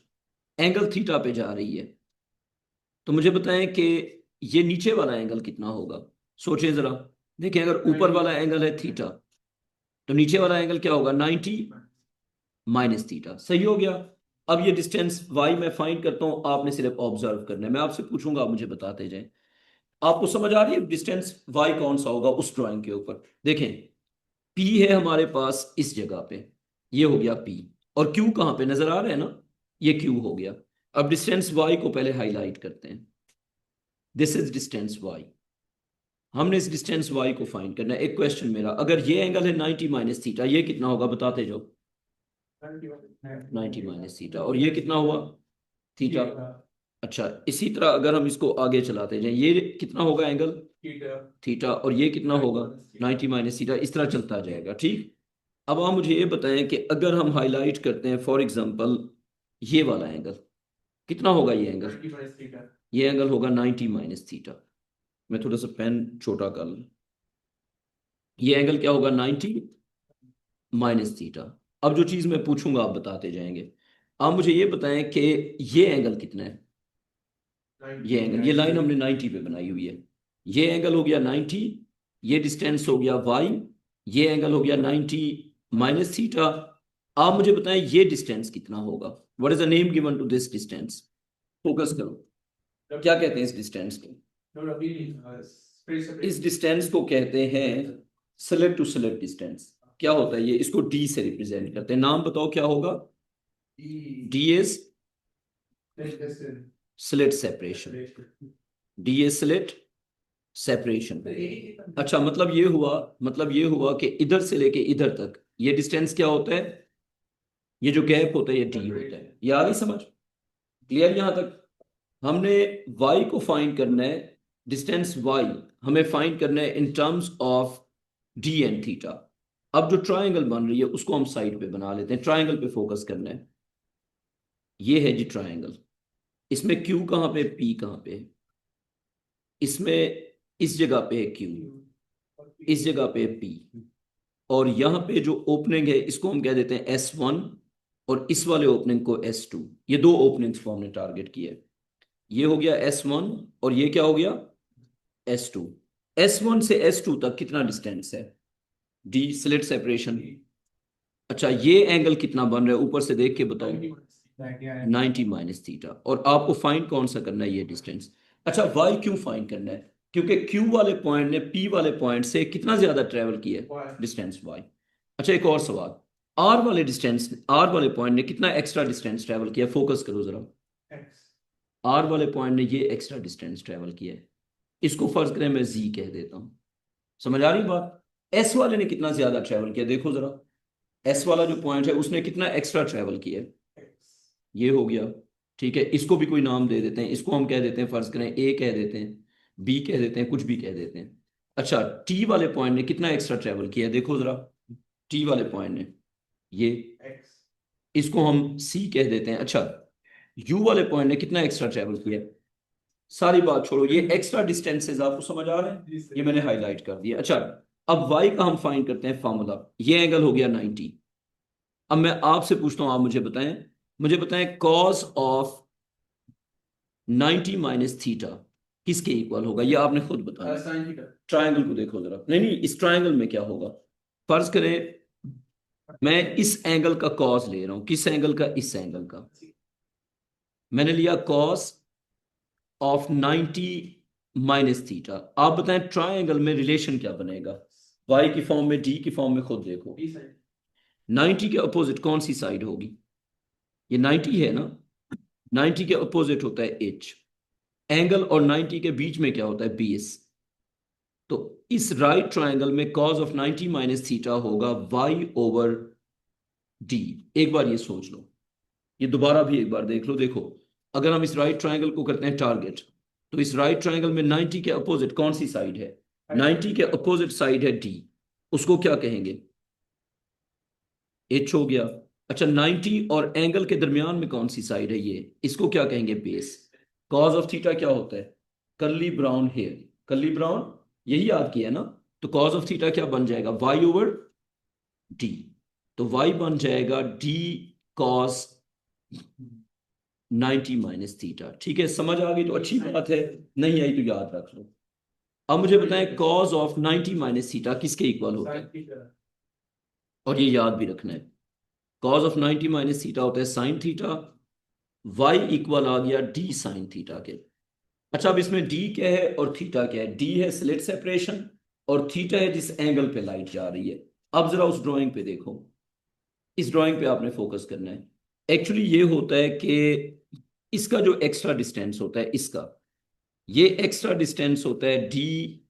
एंगल थीटा पे जा रही है तो मुझे बताएं कि ये नीचे वाला एंगल कितना होगा? सोचें जरा। देखें, अगर ऊपर वाला एंगल है थीटा तो नीचे वाला एंगल क्या होगा? 90 माइनस थीटा। सही हो गया। अब ये डिस्टेंस y मैं फाइंड करता हूं, आपने सिर्फ ऑब्जर्व करना है, मैं आपसे पूछूंगा, आप मुझे बताते जाएं। आपको समझ आ रही है डिस्टेंस y कौन सा होगा उस ड्राइंग के ऊपर? देखें, p है हमारे पास इस जगह पे, ये हो गया p, और q कहां पे नजर आ रहा है ना? ये q हो गया। अब डिस्टेंस y को पहले हाईलाइट करते हैं। This is distance y। हमने इस डिस्टेंस y को फाइंड करना है। एक क्वेश्चन मेरा, अगर ये एंगल है 90 माइनस थीटा, ये कितना होगा बताते जाओ? 90 माइनस थीटा। और ये कितना हुआ? थीटा। अच्छा, इसी तरह अगर हम इसको आगे चलाते जाएं, ये कितना होगा एंगल? थीटा। और ये कितना होगा? 90 माइनस थीटा। इस तरह चलता जाएगा, ठीक। अब आप मुझे ये बताएं कि अगर हम हाईलाइट करते हैं फॉर एग्जांपल ये वाला एंगल, कितना होगा ये एंगल? ये एंगल होगा 90 माइनस थीटा। मैं थोड़ा सा पेन छोटा कर लूं। ये एंगल क्या होगा? 90 माइनस थीटा। अब जो चीज मैं पूछूंगा आप बताते जाएंगे। आप मुझे ये बताएं कि ये एंगल कितना है? ये एंगल, ये लाइन हमने 90 पे बनाई हुई है, ये एंगल हो गया 90, ये डिस्टेंस हो गया y, ये एंगल हो गया 90 माइनस थीटा, आप मुझे बताएं ये डिस्टेंस कितना होगा, what is the name given to this distance, focus करो, क्या कहते हैं इस डिस्टेंस को? इस डिस्टेंस को कहते हैं स्लिट टू स्लिट डिस्टेंस। क्या होता है ये, इसको डी से रिप्रेजेंट करते हैं, नाम बताओ क्या होगा? D is slit separation, D is slit separation. अच्छा, मतलब ये हुआ कि इधर से लेके इधर तक ये डिस्टेंस क्या होता है, ये जो गैप होता है ये डी होता है। ये आ गई समझ, क्लियर यहां तक? हमने y को फाइंड करना है, डिस्टेंस y हमें फाइंड करना है in terms of D and theta. अब जो ट्रायंगल बन रही है उसको हम साइड पे बना लेते हैं, ट्रायंगल पे फोकस करना है। ये है जी ट्रायंगल, इसमें q कहाँ पे, p कहाँ पे है? इसमें इस जगह पे है q, इस जगह पे है p, और यहाँ पे जो ओपनिंग है इसको हम कह देते हैं S1 और इस वाले ओपनिंग को S2। ये दो ओपनिंग्स को हमने टारगेट किया है, ये हो गया S1 और ये क्या हो गया S2। S1 से S2 तक कितना डिस्टेंस है, डी स्लिट सेपरेशन। अच्छा, ये एंगल कितना बन रहा है ऊपर से देख के बताओ, 90 माइनस थीटा। और आपको फाइंड कौन सा करना है, ये डिस्टेंस। अच्छा, वाई क्यों फाइंड करना है, क्योंकि क्यू वाले पॉइंट ने पी वाले पॉइंट से कितना ज्यादा ट्रेवल किया है, डिस्टेंस वाई। अच्छा, एक और सवाल, आर वाले पॉइंट ने कितना एक्स्ट्रा डिस्टेंस ट्रेवल किया, फोकस करो जरा। आर वाले पॉइंट ने ये एक्स्ट्रा डिस्टेंस ट्रेवल किया है, इसको फर्ज करें मैं जी कह देता हूं, समझ आ रही बात? एस वाले ने कितना ज्यादा ट्रेवल किया, देखो जरा, एस वाला जो पॉइंट है उसने कितना एक्स्ट्रा ट्रेवल किया है, ये हो गया। ठीक है, इसको भी कोई नाम दे देते हैं, इसको हम कह देते हैं, फर्ज करें ए कह देते हैं, बी कह देते हैं, कुछ भी कह देते हैं। अच्छा, टी वाले पॉइंट ने कितना एक्स्ट्रा ट्रेवल किया है, देखो जरा, टी वाले पॉइंट ने ये, इसको हम सी कह देते हैं। अच्छा, यू वाले पॉइंट ने कितना एक्स्ट्रा ट्रेवल किया है, सारी बात छोड़ो, ये एक्स्ट्रा डिस्टेंसेस आपको समझ आ रहे हैं, ये मैंने हाईलाइट कर दिया। अच्छा, अब y का हम फाइंड करते हैं फार्मूला, ये एंगल हो गया 90। अब मैं आपसे पूछता हूं, आप मुझे बताएं कॉस ऑफ 90 माइनस थीटा किसके इक्वल होगा, ये आपने खुद बताया। ट्रायंगल को देखो जरा, नहीं नहीं, इस ट्रायंगल में क्या होगा, फर्ज करें मैं इस एंगल का कॉस ले रहा हूं, किस एंगल का, इस एंगल का मैंने लिया कॉस ऑफ 90 माइनस थीटा। आप बताएं ट्रायंगल में रिलेशन क्या बनेगा, y की फॉर्म में, d की फॉर्म में, खुद देखो। 90 के अपोजिट कौन सी साइड होगी, ये 90 है ना, 90 के अपोजिट होता है h, एंगल और 90 के बीच में क्या होता है, बेस। तो इस राइट ट्रायंगल में कॉस ऑफ 90 माइनस थीटा होगा y ओवर d। एक बार ये सोच लो, ये दोबारा भी एक बार देख लो, देखो अगर हम इस राइट ट्रायंगल को करते हैं टारगेट, तो इस राइट ट्रायंगल में 90 के अपोजिट कौन सी साइड है, 90 के अपोजिट साइड है डी, उसको क्या कहेंगे, एच हो गया। अच्छा, 90 और एंगल के दरमियान में कौन सी साइड है, ये, इसको क्या कहेंगे, बेस। कॉज ऑफ थीटा क्या होता है, curly brown hair, curly brown, यही याद किया ना। तो कॉज ऑफ थीटा क्या बन जाएगा, वाई ओवर डी, तो वाई बन जाएगा डी कॉस 90 माइनस थीटा। ठीक है, समझ आ गई तो अच्छी बात है, नहीं आई तो याद रख लो। अब मुझे बताएं कॉज ऑफ 90 माइनस थीटा किसके इक्वल होता है, और ये याद भी रखना है, कॉज ऑफ 90 माइनस थीटा होता है साइन थीटा, y इक्वल आ गया डी साइन थीटा के। अच्छा, अब इसमें d क्या है और थीटा क्या है, d है स्लिट सेपरेशन और थीटा है जिस एंगल पे लाइट जा रही है। अब जरा उस ड्राइंग पे देखो, इस ड्राइंग पे आपने फोकस करना है। एक्चुअली ये होता है कि इसका जो एक्स्ट्रा डिस्टेंस होता है, इसका ये एक्स्ट्रा डिस्टेंस होता है डी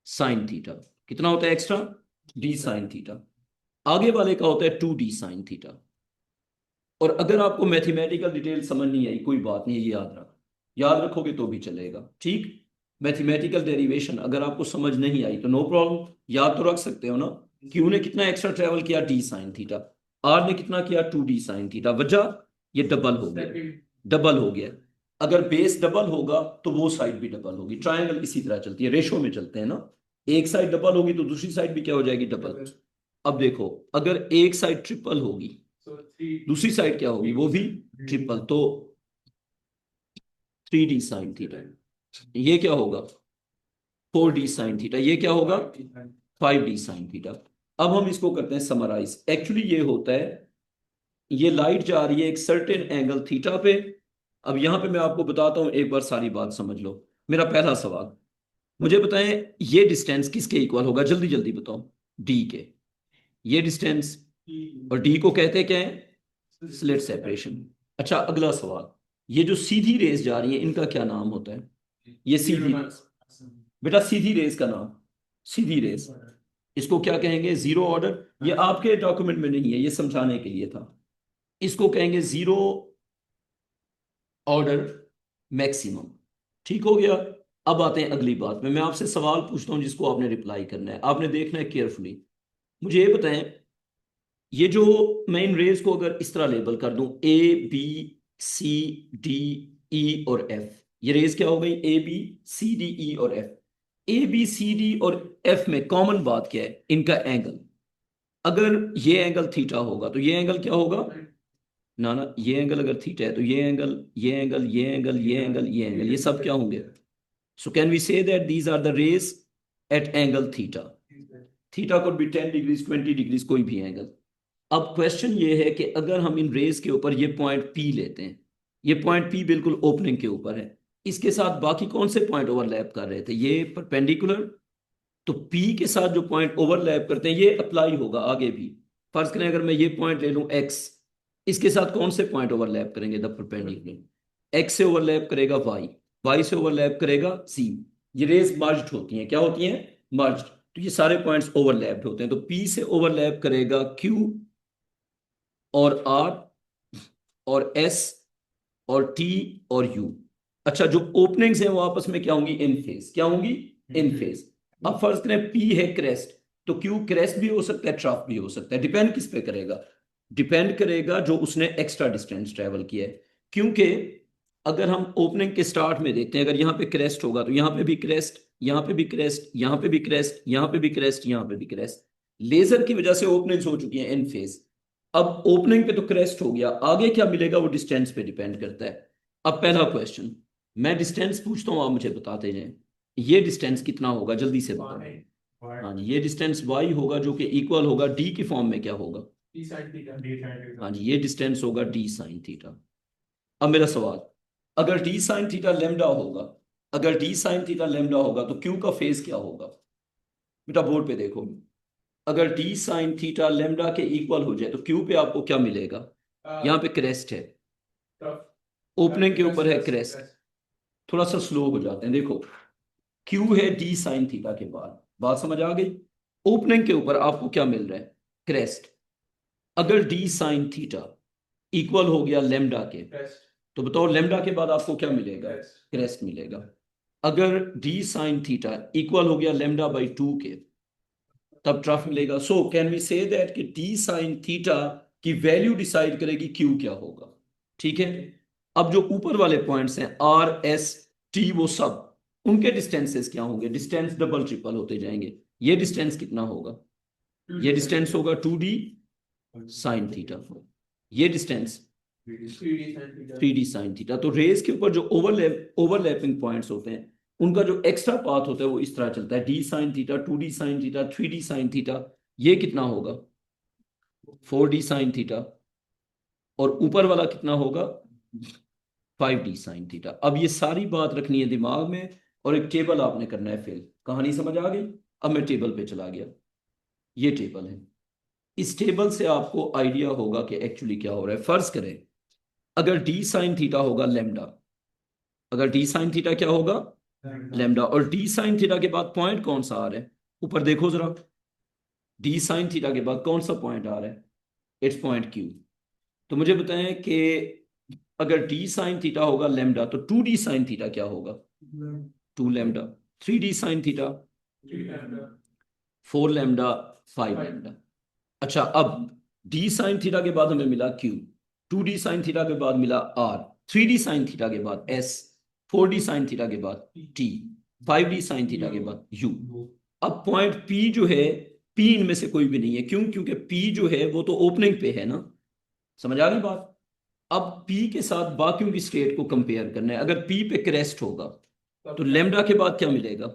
साइन थीटा। कितना होता है एक्स्ट्रा, डी साइन थीटा। आगे वाले का होता है 2d साइन थीटा। और अगर आपको मैथमेटिकल डिटेल समझ नहीं आई, कोई बात नहीं है, ये याद रखोगे तो भी चलेगा। ठीक, मैथमेटिकल डेरिवेशन अगर आपको समझ नहीं आई तो नो प्रॉब्लम, याद तो रख सकते हो ना। क्यू ने कितना एक्स्ट्रा ट्रेवल किया, डी साइन थीटा, आर ने कितना किया, 2d साइन थीटा। वजह, ये डबल हो गया, डबल हो गया। अगर बेस डबल होगा तो वो साइड भी डबल होगी, ट्रायंगल इसी तरह चलती है, रेशो में चलते हैं ना, एक साइड डबल होगी तो दूसरी साइड भी क्या हो जाएगी, डबल। अब देखो, अगर एक साइड ट्रिपल होगी, दूसरी साइड क्या होगी, वो भी ट्रिपल, तो 3d साइन थीटा, ये क्या होगा 4d साइन थीटा, ये क्या होगा 5d साइन थीटा। अब हम इसको करते हैं समराइज। एक्चुअली ये होता है, ये लाइट जा रही है एक सर्टेन एंगल थीटा पे। अब यहां पे मैं आपको बताता हूं, एक बार सारी बात समझ लो। मेरा पहला सवाल, मुझे बताएं ये डिस्टेंस किसके इक्वल होगा, जल्दी जल्दी बताओ। डी के, ये डिस्टेंस, और डी को कहते क्या है, स्लिट सेपरेशन। अच्छा अगला सवाल, ये जो सीधी रेस जा रही है इनका क्या नाम होता है? ये सीधी रेस, बेटा सीधी रेस का नाम, सीधी रेस, इसको क्या कहेंगे? Zero order. ये आपके डॉक्यूमेंट में नहीं है, ये समझाने के लिए था। इसको कहेंगे जीरो ऑर्डर मैक्सिमम। ठीक हो गया। अब आते हैं अगली बात में, मैं आपसे सवाल पूछता हूं जिसको आपने रिप्लाई करना है, आपने देखना है केयरफुली। मुझे ये बताएं, ये जो मैं इन रेज को अगर इस तरह लेबल कर दूं, ए बी सी डी ई और एफ, ये रेज क्या हो गई? ए बी सी डी ई और F. A B C D और एफ में कॉमन बात क्या है? इनका एंगल। अगर ये एंगल थीटा होगा तो ये एंगल क्या होगा? ना ना, ये एंगल अगर थीटा है तो ये एंगल, ये एंगल, ये एंगल, ये एंगल, ये एंगल, ये सब क्या होंगे? So can we say that these are the rays at angle theta. Theta could be 10 degrees 20 degrees, कोई भी एंगल। अब क्वेश्चन ये है कि अगर हम इन रेज के ऊपर ये पॉइंट पी लेते हैं, ये पॉइंट पी बिल्कुल ओपनिंग के ऊपर है, इसके साथ बाकी कौन से पॉइंट ओवरलैप कर रहे थे? ये परपेंडिकुलर। तो पी के साथ जो पॉइंट ओवरलैप करते हैं ये अप्लाई होगा आगे भी। फर्ज करें अगर मैं ये पॉइंट ले लूं एक्स, इसके साथ कौन से पॉइंट ओवरलैप करेंगे? The perpendicular. एक्स से ओवरलैप करेगा वाई, वाई से ओवरलैप करेगा सी। ये रेज मर्ज्ड होती हैं, क्या होती हैं? मर्ज्ड। तो ये सारे पॉइंट्स ओवरलैप्ड होते हैं, तो पी से ओवरलैप करेगा क्यू और आर और एस और टी और यू। अच्छा, जो ओपनिंग्स हैं वो आपस में क्या होंगी? इन फेज। क्या होंगी? इन फेज। अब फर्ज करें पी है क्रेस्ट, तो क्यू क्रेस्ट भी हो सकता है, ट्रफ भी हो सकता है। डिपेंड किस पे करेगा? डिपेंड करेगा जो उसने एक्स्ट्रा डिस्टेंस ट्रेवल किया है। क्योंकि अगर हम ओपनिंग के स्टार्ट में देखते हैं, अगर यहाँ पे क्रेस्ट होगा तो यहाँ पे भी क्रेस्ट, यहाँ पे भी क्रेस्ट, यहाँ पे भी क्रेस्ट, यहाँ पे भी क्रेस्ट, यहाँ पे भी क्रेस्ट। लेजर की वजह से ओपनिंग्स हो चुकी हैं इन फेज। अब ओपनिंग पे तो क्रेस्ट हो गया, आगे क्या मिलेगा वो डिस्टेंस पे डिपेंड करता है। अब पहला क्वेश्चन, मैं डिस्टेंस पूछता हूँ, आप मुझे बताते जाएं ये डिस्टेंस कितना होगा, जल्दी से बताओ। हाँ जी, ये डिस्टेंस y होगा जो कि इक्वल होगा d की फॉर्म में क्या होगा? हाँ जी, ये डिस्टेंस होगा d साइन थीटा। अब मेरा सवाल, अगर d साइन थीटा लेमडा होगा, अगर d साइन थीटा लेमडा होगा तो q का फेज क्या होगा? बेटा बोर्ड पे देखो, अगर d साइन थीटा लेमडा के इक्वल हो जाए तो q पे आपको क्या मिलेगा? यहाँ पे क्रेस्ट है, ओपनिंग के ऊपर है क्रेस्ट। थोड़ा सा स्लो हो जाते हैं, देखो Q है d साइन थीटा के बाद, बात समझ आ गई? ओपनिंग के ऊपर आपको क्या मिल रहा है? क्रेस्ट। अगर d साइन थीटा इक्वल हो गया लेमडा के, तो बताओ लेमडा के बाद आपको क्या मिलेगा? क्रेस्ट मिलेगा। अगर d साइन थीटा इक्वल हो गया लेमडा बाई 2 के, तब ट्रफ मिलेगा। So can we say that कि d साइन थीटा की वैल्यू डिसाइड करेगी q क्या होगा। ठीक है। अब जो ऊपर वाले पॉइंट्स हैं r s t, वो सब उनके डिस्टेंसेस क्या होंगे? डिस्टेंस डबल ट्रिपल होते जाएंगे। ये डिस्टेंस कितना होगा? ये डिस्टेंस होगा 2d साइन थीटा। ये डिस्टेंस 3d साइन थीटा। तो रेस के ऊपर जो ओवरलैपिंग पॉइंट्स होते हैं उनका जो एक्स्ट्रा पाथ होता है वो इस तरह चलता है, d sine theta, 2d sine theta, 3d sine theta. ये कितना होगा? 4d sine theta. और ऊपर वाला कितना होगा? 5d sine theta. अब ये सारी बात रखनी है दिमाग में, और एक टेबल आपने करना है फिल। कहानी समझ आ गई? अब मैं टेबल पे चला गया, ये टेबल है। इस टेबल से आपको आइडिया होगा कि एक्चुअली क्या हो रहा है। फर्ज करें अगर d साइन थीटा होगा लेमडा, अगर d साइन थीटा क्या होगा? लेमडा। और d साइन थीटा के बाद पॉइंट कौन सा आ रहा है? ऊपर देखो जरा, d साइन थीटा के बाद कौन सा पॉइंट आ रहा है? It's point q। तो मुझे बताएं कि अगर d साइन थीटा होगा लेमडा तो 2d साइन थीटा क्या होगा? 2 lambda. 3d sine theta 4 lambda 5 lambda. अच्छा, अब d साइन थीटा के बाद हमें मिला q, 2d साइन थीटा के बाद मिला r, 3d साइन थीटा के बाद s, 4d साइन थीटा के बाद t, 5d साइन थीटा के बाद u। अब पॉइंट p जो है, p इनमें से कोई भी नहीं है। क्यों? क्योंकि p जो है वो तो ओपनिंग पे है ना। समझ आ गई बात? अब p के साथ बाकियों की स्टेट को कंपेयर करना है। अगर p पे क्रेस्ट होगा तो लेमडा के बाद क्या मिलेगा?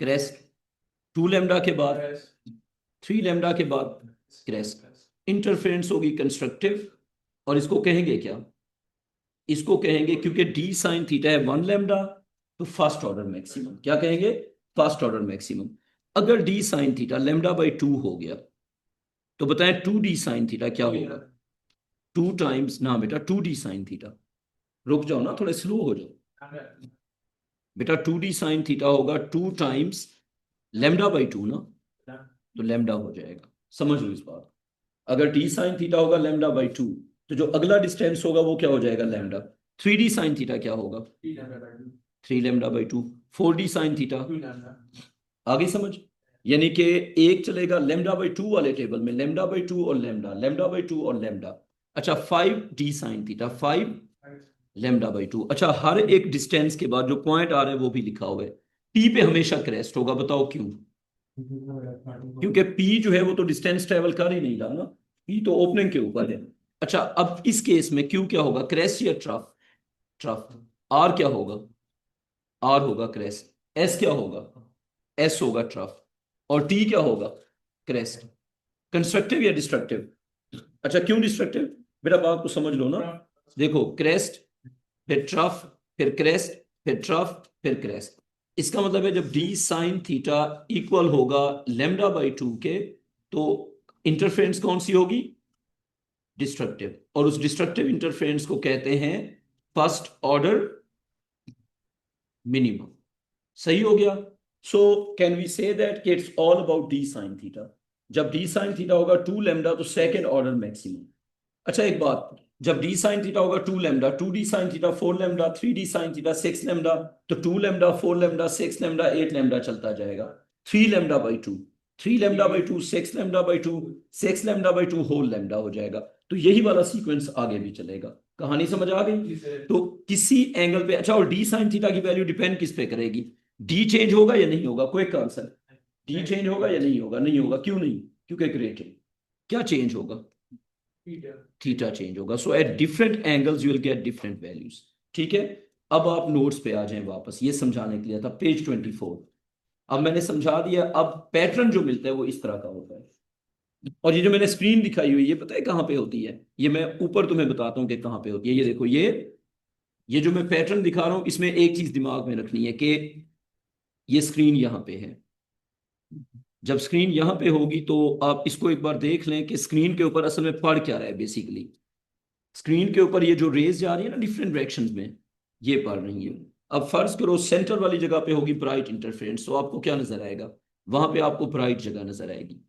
क्रेस्ट। 2 लेमडा के बाद 3 लैम्डा के बाद क्रेस्ट, इंटरफेरेंस होगी कंस्ट्रक्टिव, और इसको कहेंगे क्या, इसको कहेंगे, क्योंकि डी साइन थीटा है 1 लैम्डा, तो फर्स्ट ऑर्डर मैक्सिमम, क्या कहेंगे, फर्स्ट ऑर्डर मैक्सिमम। अगर D sine theta lambda by 2 हो गया तो बताएं 2 डी साइन थीटा क्या होगा, 2 टाइम्स ना बेटा 2 डी साइन थीटा, रुक जाओ ना, थोड़े स्लो हो जाओ बेटा, 2 डी साइन थीटा होगा 2 टाइम्स लैम्डा बाई 2 ना, तो लैम्डा हो जाएगा, समझ लो इस बात। अगर डी साइन थीटा होगा लैम्डा बाई 2, तो जो अगला डिस्टेंस होगा वो क्या हो जाएगा, लैम्डा। 3 डी साइन थीटा क्या होगा, 3 lambda by 2, 4 D sine theta, आगे समझ, यानी कि एक चलेगा लैम्डा बाई 2 वाले टेबल में, लैम्डा बाई 2 और लैम्डा, लैम्डा बाई 2 और लैम्डा। अच्छा 5 D sine theta, 5 lambda by 2। अच्छा हर एक डिस्टेंस के बाद जो पॉइंट आ रहे हैं वो भी लिखा हुआ है, पी पे हमेशा क्रेस्ट होगा, बताओ क्यों, क्योंकि पी जो है वो तो डिस्टेंस ट्रेवल कर ही नहीं रहा ना, पी तो ओपनिंग के ऊपर है। अच्छा अब इस केस में क्यू क्या होगा, क्रेस्ट या ट्रफ, ट्रफ। आर क्या होगा, आर होगा क्रेस्ट, एस क्या होगा, एस होगा ट्रफ, और टी क्या होगा, क्रेस्ट। कंस्ट्रक्टिव या डिस्ट्रक्टिव, अच्छा क्यों डिस्ट्रक्टिव, बेटा बात को समझ लो ना, देखो क्रेस्ट, फिर ट्रफ, फिर क्रेस्ट, फिर ट्रफ, फिर क्रेस्ट। इसका मतलब है जब डी साइन थीटा इक्वल होगा लैम्डा बाई 2 के, तो इंटरफेरेंस कौन सी होगी, डिस्ट्रक्टिव, और उस डिस्ट्रक्टिव इंटरफेरेंस को कहते हैं फर्स्ट ऑर्डर मिनिमम। सही हो गया। So can we say that it's all about d sine theta. जब डी साइन थीटा होगा 2 लैम्डा तो सेकेंड ऑर्डर मैक्सिमम। अच्छा एक बात, जब डी साइन थीटा होगा 2 lambda, 2 D sine theta 4 lambda, 3 D sine theta 6 lambda, तो 2 लैम्डा 4 लैम्डा 6 लैम्डा 8 लैम्डा चलता जाएगा। 3 lambda by 2, 3 lambda by 2, 6 lambda by 2, 6 lambda by 2 whole lambda हो जाएगा। तो यही वाला सीक्वेंस आगे भी चलेगा। कहानी समझ आ गई। तो किसी एंगल पे, अच्छा और डी साइन थीटा की वैल्यू डिपेंड किस पे करेगी, डी चेंज होगा या नहीं होगा, क्विक आंसर, डी चेंज होगा या नहीं होगा, नहीं होगा, क्यों नहीं, क्योंकि ग्रेटर। क्या चेंज होगा, थीटा चेंज होगा। So at different angles you will get different values. ठीक है, अब आप नोट्स पे आ जाएं वापस, ये समझाने के लिए था पेज 24। अब मैंने समझा दिया, अब पैटर्न जो मिलता है वो इस तरह का होता है। और ये जो मैंने स्क्रीन दिखाई हुई ये पता है कहाँ पे होती है, ये मैं ऊपर तुम्हें बताता हूँ कि कहाँ पे होती है। ये देखो, ये जो मैं पैटर्न दिखा रहा हूँ, इसमें एक चीज दिमाग में रखनी है कि ये स्क्रीन यहाँ पे है। जब स्क्रीन यहाँ पे होगी तो आप इसको एक बार देख लें कि स्क्रीन के ऊपर असल में पढ़ क्या रहा है। बेसिकली स्क्रीन के ऊपर ये जो रेज जा रही है ना डिफरेंट डायरेक्शंस में, ये पढ़ रही है। अब फर्ज करो सेंटर वाली जगह पे होगी ब्राइट इंटरफेरेंस, तो आपको क्या नजर आएगा, वहां पे आपको ब्राइट जगह नजर आएगी,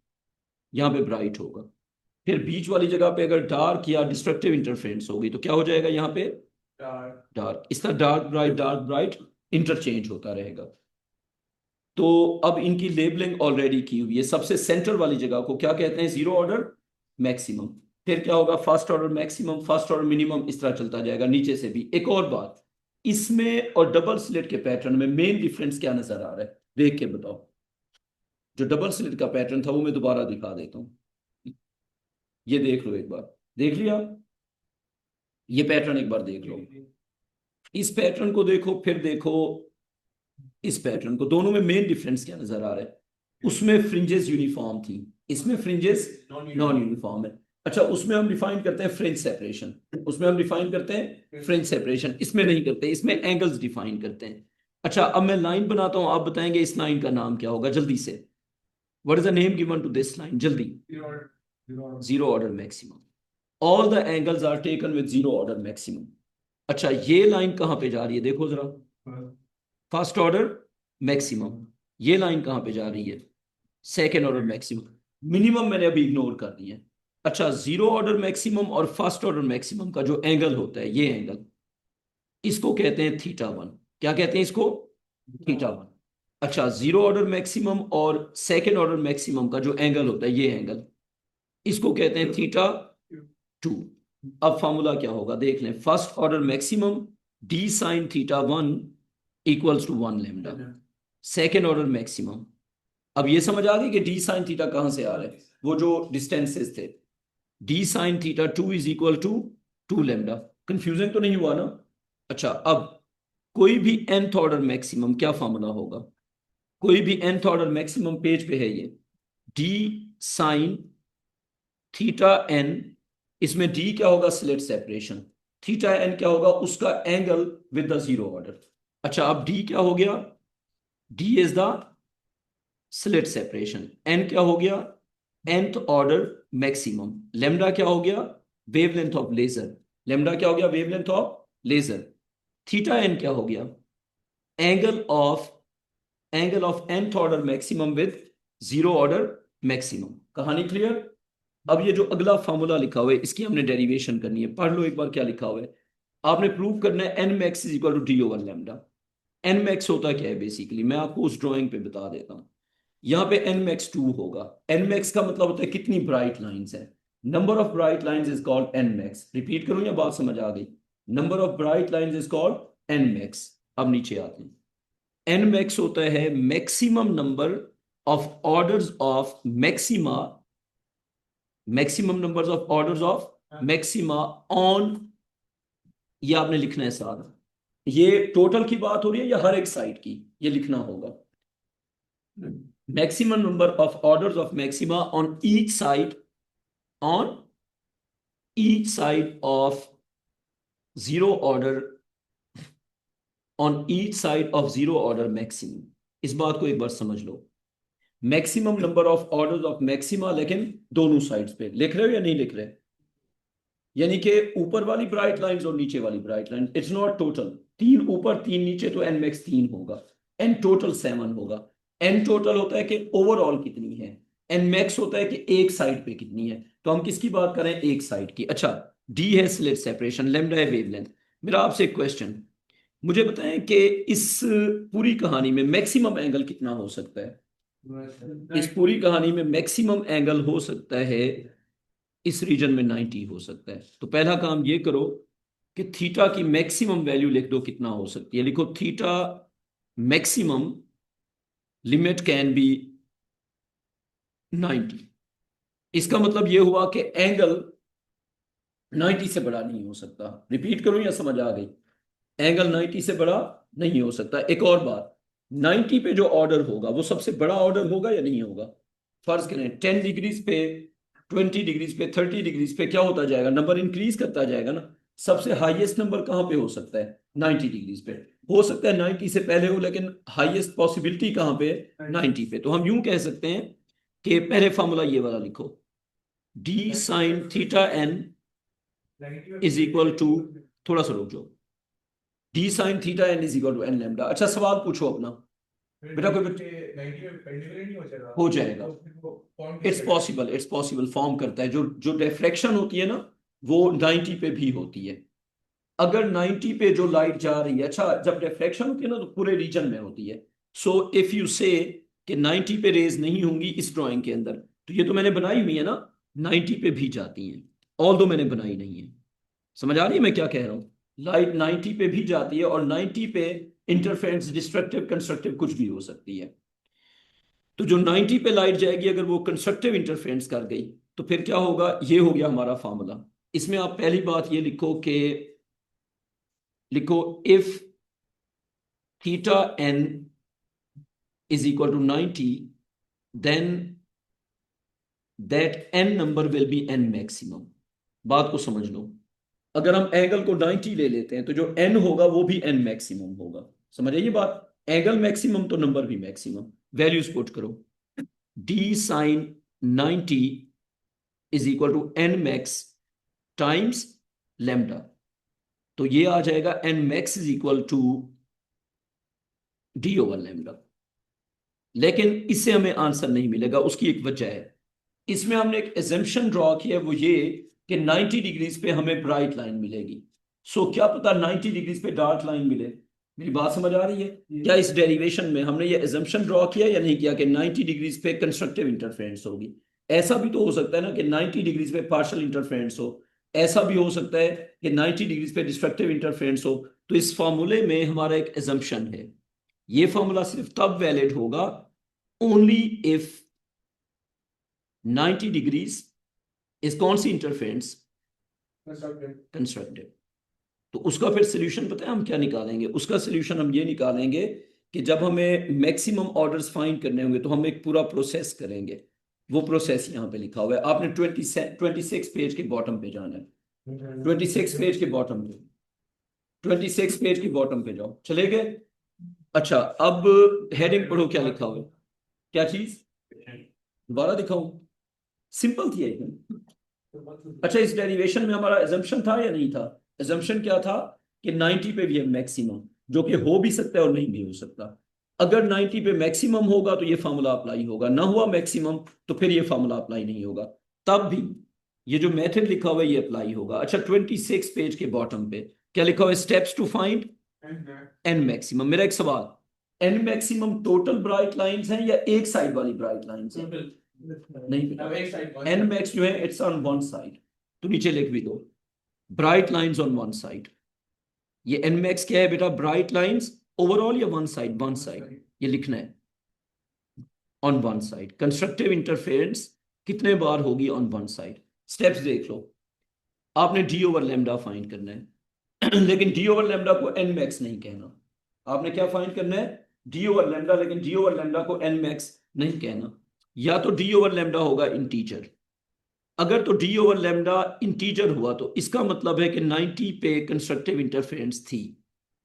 यहाँ पे ब्राइट होगा। फिर बीच वाली जगह पे अगर डार्क या डिस्ट्रक्टिव इंटरफेरेंस होगी तो क्या हो जाएगा, यहाँ पे डार्क। इस तरह डार्क ब्राइट इंटरचेंज होता रहेगा। तो अब इनकी लेबलिंग ऑलरेडी की हुई है। सबसे सेंटर वाली जगह को क्या कहते हैं, जीरो ऑर्डर मैक्सिमम। फिर क्या होगा, first order maximum, first order minimum, इस तरह चलता जाएगा नीचे से भी। एक और बात, इसमें और डबल स्लिट के पैटर्न में मेन डिफरेंस क्या नजर आ रहा है, देख के बताओ। जो डबल स्लिट का पैटर्न था वो मैं दोबारा दिखा देता हूं, ये देख लो एक बार, देख लिया, ये पैटर्न एक बार देख लो, इस पैटर्न को देखो, फिर देखो इस पैटर्न को, दोनों में मेन डिफरेंस क्या नजर आ रहा है। उसमें फ्रिंजेस यूनिफॉर्म थी, इसमें फ्रिंजेस नॉन यूनिफॉर्म है। अच्छा उसमें हम डिफाइन करते हैं फ्रिंज सेपरेशन, उसमें हम डिफाइन करते हैं फ्रिंज सेपरेशन, इसमें नहीं करते, इसमें एंगल्स डिफाइन करते हैं। अच्छा अब मैं लाइन बनाता हूं, आप बताएंगे इस लाइन का नाम क्या होगा, जल्दी से। What is the name given to this line, जल्दी। Zero order maximum. All the angles are taken with zero order maximum. अच्छा ये लाइन कहां पे जा रही है, देखो जरा, फर्स्ट ऑर्डर मैक्सिमम। ये लाइन कहां पे जा रही है, सेकेंड ऑर्डर मैक्सिमम। मिनिमम मैंने अभी इग्नोर कर दिया। अच्छा जीरो ऑर्डर मैक्सिमम और फर्स्ट ऑर्डर मैक्सिमम का जो एंगल होता है, ये एंगल, इसको कहते हैं थीटा वन। क्या कहते हैं इसको, थीटा वन। अच्छा जीरो ऑर्डर मैक्सिमम और सेकेंड ऑर्डर मैक्सिमम का जो एंगल होता है, ये एंगल, इसको कहते हैं थीटा टू। अब फॉर्मूला क्या होगा देख लें, first order maximum d sine theta one equals to 1 lambda, second order maximum. अब ये समझ आ गई कि डी साइन थीटा कहां से आ रहा है, वो जो डिस्टेंसेस थे, d sine theta 2 is equal to 2 lambda. Confusion तो नहीं हुआ ना। अच्छा अब कोई भी nth ऑर्डर मैक्सिमम क्या फॉर्मूला होगा, कोई भी nth ऑर्डर मैक्सिमम पेज पे है ये, डी साइन थीटा एन, इसमें डी क्या होगा, स्लिट सेपरेशन, थीटा एन क्या होगा, उसका angle with the zero order. अच्छा, अब डी क्या हो गया, d is the slit separation, n क्या हो गया, nth ऑर्डर मैक्सिमम, लेमडा क्या हो गया, वेवलेंथ ऑफ लेजर, लेमडा क्या हो गया, wavelength of laser, theta n क्या हो गया, angle of nth order maximum with zero order maximum. कहानी क्लियर। अब ये जो अगला फॉर्मूला लिखा हुआ है इसकी हमने डेरिवेशन करनी है, पढ़ लो एक बार क्या लिखा हुआ है। आपने प्रूव करना है n max is equal to d over lambda. N max होता क्या है बेसिकली, मैं आपको उस ड्राइंग पे बता देता हूं। यहाँ पे एन मैक्स 2 होगा। एन मैक्स का मतलब होता है कितनी ब्राइट लाइंस है, number of bright lines is called an max. Repeat करूं या बात समझ आ गई, number of bright lines is called an max. अब नीचे आते हैं, एन मैक्स होता है maximum number of orders of maxima, maximum numbers of orders of maxima on, ये आपने लिखना है सारा, ये टोटल की बात हो रही है या हर एक साइड की, ये लिखना होगा। maximum number of orders of maxima on each side of zero order, on each side of zero order maximum। इस बात को एक बार समझ लो, maximum number of orders of maxima, लेकिन दोनों साइड्स पे लिख रहे हो या नहीं लिख रहे, यानी कि ऊपर वाली ब्राइट लाइंस और नीचे वाली bright line, it's not total, 3 ऊपर 3 नीचे, तो एन मैक्स 3 होगा, एन टोटल 7 होगा। एन टोटल होता है कि ओवरऑल कितनी है, एन मैक्स होता है कि एक साइड पे कितनी है, तो हम किसकी बात करें, एक साइड की। अच्छा, डी है स्लिट सेपरेशन, लेमडा है वेवलेंथ। मेरा आपसे एक क्वेश्चन, मुझे बताएं कि इस पूरी कहानी में मैक्सिमम एंगल कितना हो सकता है, इस पूरी कहानी में मैक्सिमम एंगल हो सकता है इस रीजन में 90 हो सकता है। तो पहला काम ये करो कि थीटा की मैक्सिमम वैल्यू लिख दो, कितना हो सकती है, लिखो theta maximum limit can be 90। इसका मतलब ये हुआ कि एंगल 90 से बड़ा नहीं हो सकता। रिपीट करूं या समझ आ गई, एंगल 90 से बड़ा नहीं हो सकता। एक और बात, 90 पे जो ऑर्डर होगा वो सबसे बड़ा ऑर्डर होगा या नहीं होगा। फर्ज करें 10 डिग्रीज पे, 20 डिग्रीज पे, 30 डिग्रीज पे क्या होता जाएगा, नंबर इंक्रीज करता जाएगा ना। सबसे हाईएस्ट नंबर कहां पे हो सकता है, 90 डिग्रीज पे हो सकता है, 90 से पहले हो, लेकिन हाईएस्ट पॉसिबिलिटी कहां पे, 90 पे। तो हम यूं कह सकते हैं कि पहले फॉर्मूला ये वाला लिखो, d sine theta n is equal to, थोड़ा सा रुक जाओ, d sine theta n is equal to n lambda. अच्छा, सवाल पूछो अपना बेटा, कोई हो जाएगा, इट्स पॉसिबल फॉर्म करता है, जो डिफ्रैक्शन होती है ना वो 90 पे भी होती है। अगर 90 पे जो लाइट जा रही है, अच्छा जब डिफ्रैक्शन होती है ना तो पूरे रीजन में होती है। सो इफ यू से कि 90 पे रेज नहीं होंगी इस ड्राइंग के अंदर, तो ये तो मैंने बनाई हुई है ना, 90 पे भी जाती हैं, ऑल दो मैंने बनाई नहीं है। समझ आ रही है मैं क्या कह रहा हूँ, लाइट 90 पे भी जाती है, और 90 पे इंटरफेरेंस डिस्ट्रक्टिव कंस्ट्रक्टिव कुछ भी हो सकती है। तो जो 90 पे लाइट जाएगी अगर वो कंस्ट्रक्टिव इंटरफेरेंस कर गई तो फिर क्या होगा, ये हो गया हमारा फार्मूला। इसमें आप पहली बात ये लिखो कि लिखो if theta n is equal to 90 then that n number will be n maximum. बात को समझ लो, अगर हम एंगल को 90 ले लेते हैं तो जो एन होगा वो भी एन मैक्सिमम होगा। समझ आइए बात, एंगल मैक्सिमम तो नंबर भी मैक्सिमम। वैल्यूज पुट करो, d sine 90 is equal to n max times lambda, तो ये आ जाएगा n max is equal to d over lambda. लेकिन इससे हमें आंसर नहीं मिलेगा, उसकी एक वजह है, इसमें हमने एक एजम्पशन ड्रॉ किया है, वो ये कि 90 डिग्रीज पे हमें ब्राइट लाइन मिलेगी। सो क्या पता 90 डिग्रीज पे डार्क लाइन मिले। मेरी बात समझ आ रही है, क्या इस डेरिवेशन में हमने ये एजम्पशन ड्रॉ किया या नहीं किया कि 90 डिग्रीज पे कंस्ट्रक्टिव इंटरफेरेंस होगी। ऐसा भी तो हो सकता है ना कि 90 डिग्रीज पे पार्शियल इंटरफेरेंस हो, ऐसा भी हो सकता है कि 90 डिग्रीज पे डिस्ट्रक्टिव इंटरफेरेंस हो। तो इस फॉर्मूले में हमारा एक एजम्पशन है, ये फॉर्मूला सिर्फ तब वैलिड होगा ओनली इफ 90 डिग्रीज इस कौन सी इंटरफेरेंस, कंस्ट्रक्टिव। तो उसका फिर सोल्यूशन पता है हम क्या निकालेंगे, उसका सोल्यूशन हम ये निकालेंगे कि जब हमें मैक्सिमम ऑर्डर्स फाइंड करने होंगे तो हम एक पूरा प्रोसेस करेंगे। वो प्रोसेस यहाँ पे लिखा हुआ है। आपने 26 पेज के बॉटम पे जाना है, 26 पेज के बॉटम पे, 26 पेज के बॉटम पे जाओ, चले गए। अच्छा, अब हेडिंग पढ़ो, क्या लिखा हुआ है, क्या चीज, दोबारा दिखाऊं, सिंपल थी एकदम। अच्छा, इस डेरिवेशन में हमारा एजम्पशन था या नहीं था? एजम्पशन क्या था कि 90 पे भी है मैक्सिमम, जो कि हो भी सकता है और नहीं भी हो सकता। अगर 90 पे मैक्सिमम होगा तो ये फार्मूला अप्लाई होगा, ना हुआ मैक्सिमम तो फिर ये फार्मूला अप्लाई नहीं होगा। तब भी ये जो मेथड लिखा हुआ है ये अप्लाई होगा। अच्छा, 26 पेज के बॉटम पे क्या लिखा हुआ है, steps to find n maximum. मेरा एक सवाल, n maximum total bright lines हैं या एक साइड वाली ब्राइट लाइंस हैं? नहीं बेटा, एन मैक्स जो है इट्स ऑन वन साइड, तो नीचे लिख भी दो bright lines on one side. ये एन मैक्स क्या है बेटा, ब्राइट लाइंस ओवरऑल या वन साइड? वन साइड, ये लिखना है on one side. Constructive interference कितने बार होगी ऑन वन साइड? स्टेप्स देख लो, आपने डी ओवर लेमडा फाइंड करना है लेकिन डी ओवर लेमडा को एन मैक्स नहीं कहना। आपने क्या फाइंड करना है, डी ओवर लेमडा, लेकिन डी ओवर लेमडा को एन मैक्स नहीं कहना। या तो डी ओवर लेमडा होगा इंटीजर, अगर तो डी ओवर लेमडा इंटीजर हुआ तो इसका मतलब है कि 90 पे कंस्ट्रक्टिव इंटरफेरेंस थी,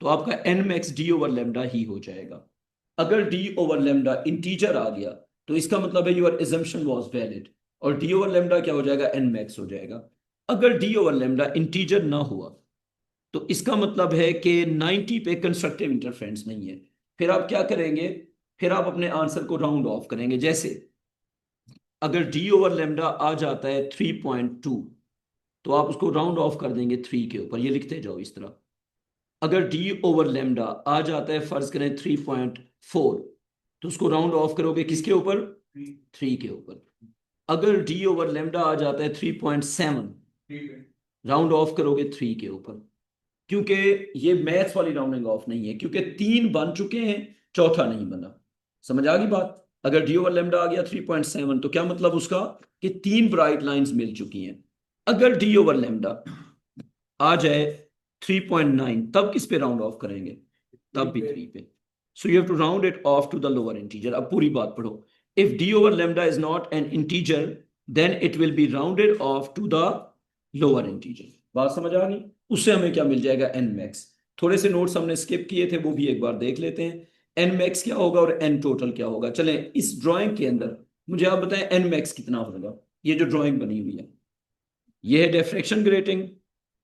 तो आपका n max d over lambda ही हो जाएगा। अगर डी ओवर लेमडा इंटीजर आ गया तो इसका मतलब है योर एजम्पशन वाज वैलिड, और डी ओवर लेमडा क्या हो जाएगा, एन मैक्स हो जाएगा। अगर डी ओवर लेमडा इंटीजर ना हुआ तो इसका मतलब है कि 90 पे कंस्ट्रक्टिव इंटरफेरेंस नहीं है। फिर आप क्या करेंगे, फिर आप अपने आंसर को राउंड ऑफ करेंगे। जैसे अगर डी ओवर लेमडा आ जाता है 3.2 तो आप उसको राउंड ऑफ कर देंगे 3 के ऊपर, ये लिखते जाओ इस तरह। अगर डी ओवर लेमडा आ जाता है फर्ज करें 3.4 तो उसको राउंड ऑफ करोगे किसके ऊपर, 3 के ऊपर। अगर डी ओवर लेमडा आ जाता है 3.7 राउंड ऑफ करोगे 3 के ऊपर, क्योंकि ये मैथ्स वाली राउंडिंग ऑफ नहीं है, क्योंकि 3 बन चुके हैं, चौथा नहीं बना। समझ आ गई बात? अगर डी ओवर लेमडा आ गया 3.7 तो क्या मतलब उसका, कि 3 ब्राइट लाइंस मिल चुकी हैं। अगर डी ओवर लेमडा आ जाए 3.9 तब किस पे राउंड ऑफ करेंगे, तब भी 3 पे। So you have to round it off to the lower integer. अब पूरी बात पढ़ो, if d over lambda is not an integer then it will be rounded off to the lower integer. बात समझ आ गई? उससे हमें क्या मिल जाएगा, एन मैक्स। थोड़े से नोट्स हमने स्किप किए थे, वो भी एक बार देख लेते हैं। एन मैक्स क्या होगा और एन टोटल क्या होगा। चलें, इस ड्राइंग के अंदर मुझे आप बताएं एन मैक्स कितना होगा। ये जो ड्राइंग बनी हुई है ये है डिफ्रैक्शन ग्रेटिंग,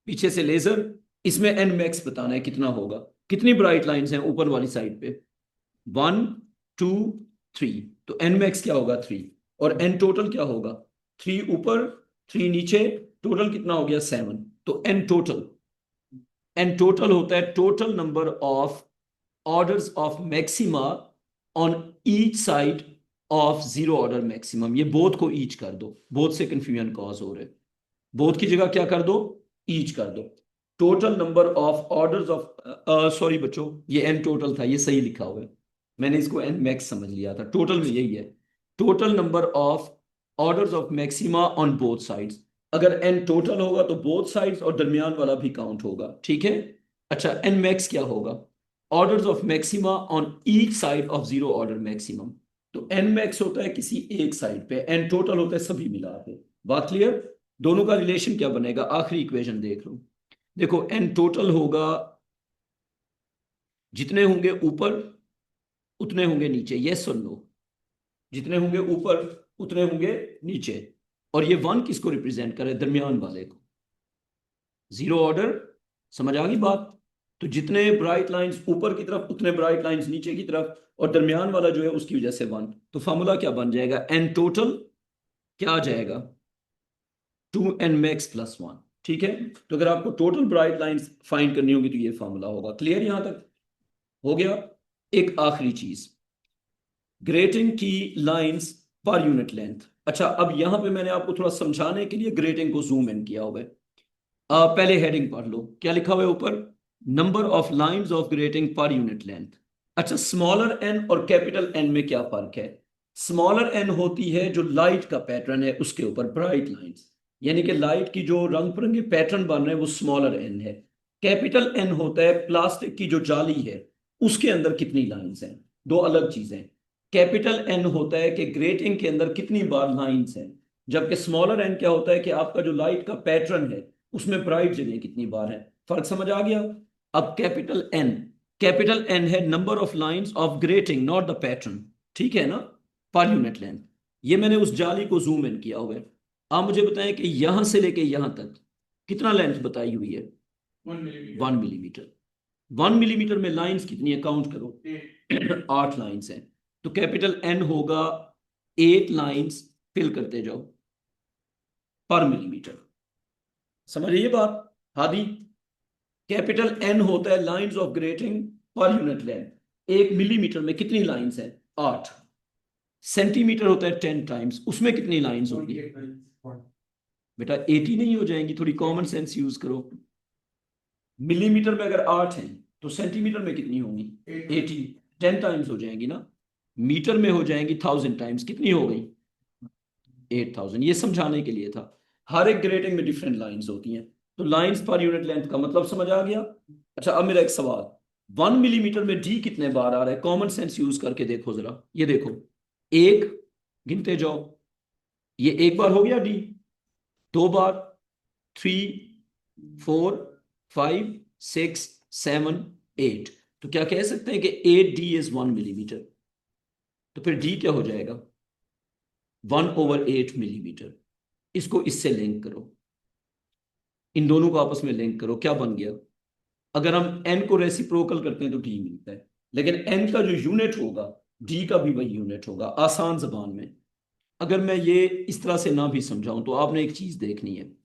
पीछे से लेजर, इसमें एन मैक्स बताना है कितना होगा। कितनी ब्राइट लाइंस हैं ऊपर वाली साइड पे, 1 2 3, तो एन मैक्स क्या होगा 3, और एन टोटल क्या होगा, 3 ऊपर 3 नीचे, टोटल कितना हो गया 7। तो एन टोटल होता है total number of orders of maxima on each side of zero order maximum. ये बोथ को ईच कर दो, बोथ से कंफ्यूजन कॉज हो रहे, बोथ की जगह क्या कर दो, ईच कर दो। Total number of orders of, sorry बच्चों, ये एन टोटल था, ये सही लिखा हुआ है, मैंने इसको एन मैक्स समझ लिया था। टोटल में यही है, total number of orders of maxima on both sides. अगर एन टोटल होगा तो बोथ साइड्स और दरमियान वाला भी काउंट होगा, ठीक है। अच्छा, एन मैक्स क्या होगा, orders of maxima on each side of zero order maximum. तो एन मैक्स होता है किसी एक साइड पे, एन टोटल होता है सभी मिला के। बात क्लियर? दोनों का रिलेशन क्या बनेगा, आखिरी इक्वेशन देख लो। देखो एन टोटल होगा, जितने होंगे ऊपर उतने होंगे नीचे, यस और नो। जितने होंगे ऊपर उतने होंगे नीचे, और ये 1 किसको रिप्रेजेंट करे, दरमियान वाले को, जीरो ऑर्डर। समझ आ गई बात? तो जितने ब्राइट लाइंस ऊपर की तरफ उतने ब्राइट लाइंस नीचे की तरफ, और दरमियान वाला जो है उसकी वजह से 1। तो फार्मूला क्या बन जाएगा, एन टोटल क्या आ जाएगा, 2n मैक्स प्लस 1। ठीक है, तो अगर आपको टोटल ब्राइट लाइंस फाइंड करनी होगी तो ये फार्मूला होगा। क्लियर यहां तक हो गया? एक आखिरी चीज, ग्रेटिंग की लाइंस पर यूनिट लेंथ। अच्छा, अब यहां पे मैंने आपको थोड़ा समझाने के लिए ग्रेटिंग को जूम इन किया हुआ है। पहले हेडिंग पढ़ लो, क्या लिखा हुआ है ऊपर, number of lines of grating per unit length. अच्छा, स्मॉलर एन और कैपिटल एन में क्या फर्क है? स्मॉलर एन होती है जो लाइट का पैटर्न है उसके ऊपर ब्राइट लाइंस, यानी कि लाइट की जो रंग बिरंगे पैटर्न बन रहे हैं वो स्मॉलर एन है। कैपिटल एन होता है प्लास्टिक की जो जाली है उसके अंदर कितनी लाइंस हैं, दो अलग चीजें। कैपिटल एन होता है कि ग्रेटिंग के अंदर कितनी बार लाइंस हैं, जबकि स्मॉलर एन क्या होता है कि आपका जो लाइट का पैटर्न है उसमें ब्राइट जगह कितनी बार है। फर्क समझ आ गया? अब कैपिटल एन है number of lines of grating, not the pattern, ठीक है ना, पर यूनिट लेंथ। ये मैंने उस जाली को जूम इन किया हुआ है। आप मुझे बताएं कि यहां से लेके यहां तक कितना लेंथ बताई हुई है? 1 मिलीमीटर। 1 मिलीमीटर में लाइंस कितनी है, काउंट करो। 8 लाइंस हैं, तो कैपिटल एन होगा 8 लाइंस, फिल करते जाओ, पर मिलीमीटर। समझ ये बात हादी? कैपिटल एन होता है lines of grating per unit length. 1 millimetre में कितनी लाइंस है? 8। सेंटीमीटर होता है 10 टाइम्स, उसमें कितनी लाइंस होगी बेटा? 80 नहीं हो जाएंगी? थोड़ी कॉमन सेंस यूज करो। मिलीमीटर में अगर 8 हैं तो सेंटीमीटर में कितनी होंगी? 80। 10 टाइम्स हो जाएंगी ना। मीटर में हो जाएंगी 1000 टाइम्स, कितनी हो गई? 8000। ये समझाने के लिए था, हर एक ग्रेटिंग में डिफरेंट लाइंस होती हैं, तो लाइंस पर यूनिट लेंथ का मतलब समझ आ गया। अच्छा, अब मेरा एक सवाल, 1 मिलीमीटर में डी कितने बार आ रहा है? कॉमन सेंस यूज करके देखो जरा, ये देखो, एक, गिनते जाओ, ये एक बार हो गया डी, 2 बार, 3, 4, 5, 6, 7, 8। तो क्या कह सकते हैं कि 8D इज 1 मिलीमीटर? तो फिर डी क्या हो जाएगा? 1/8 मिलीमीटर। इसको इससे लिंक करो, इन दोनों को आपस में लिंक करो, क्या बन गया? अगर हम एन को रेसिप्रोकल करते हैं तो डी मिलता है, लेकिन एन का जो यूनिट होगा डी का भी वही यूनिट होगा। आसान जबान में अगर मैं ये इस तरह से ना भी समझाऊं तो आपने एक चीज देखनी है,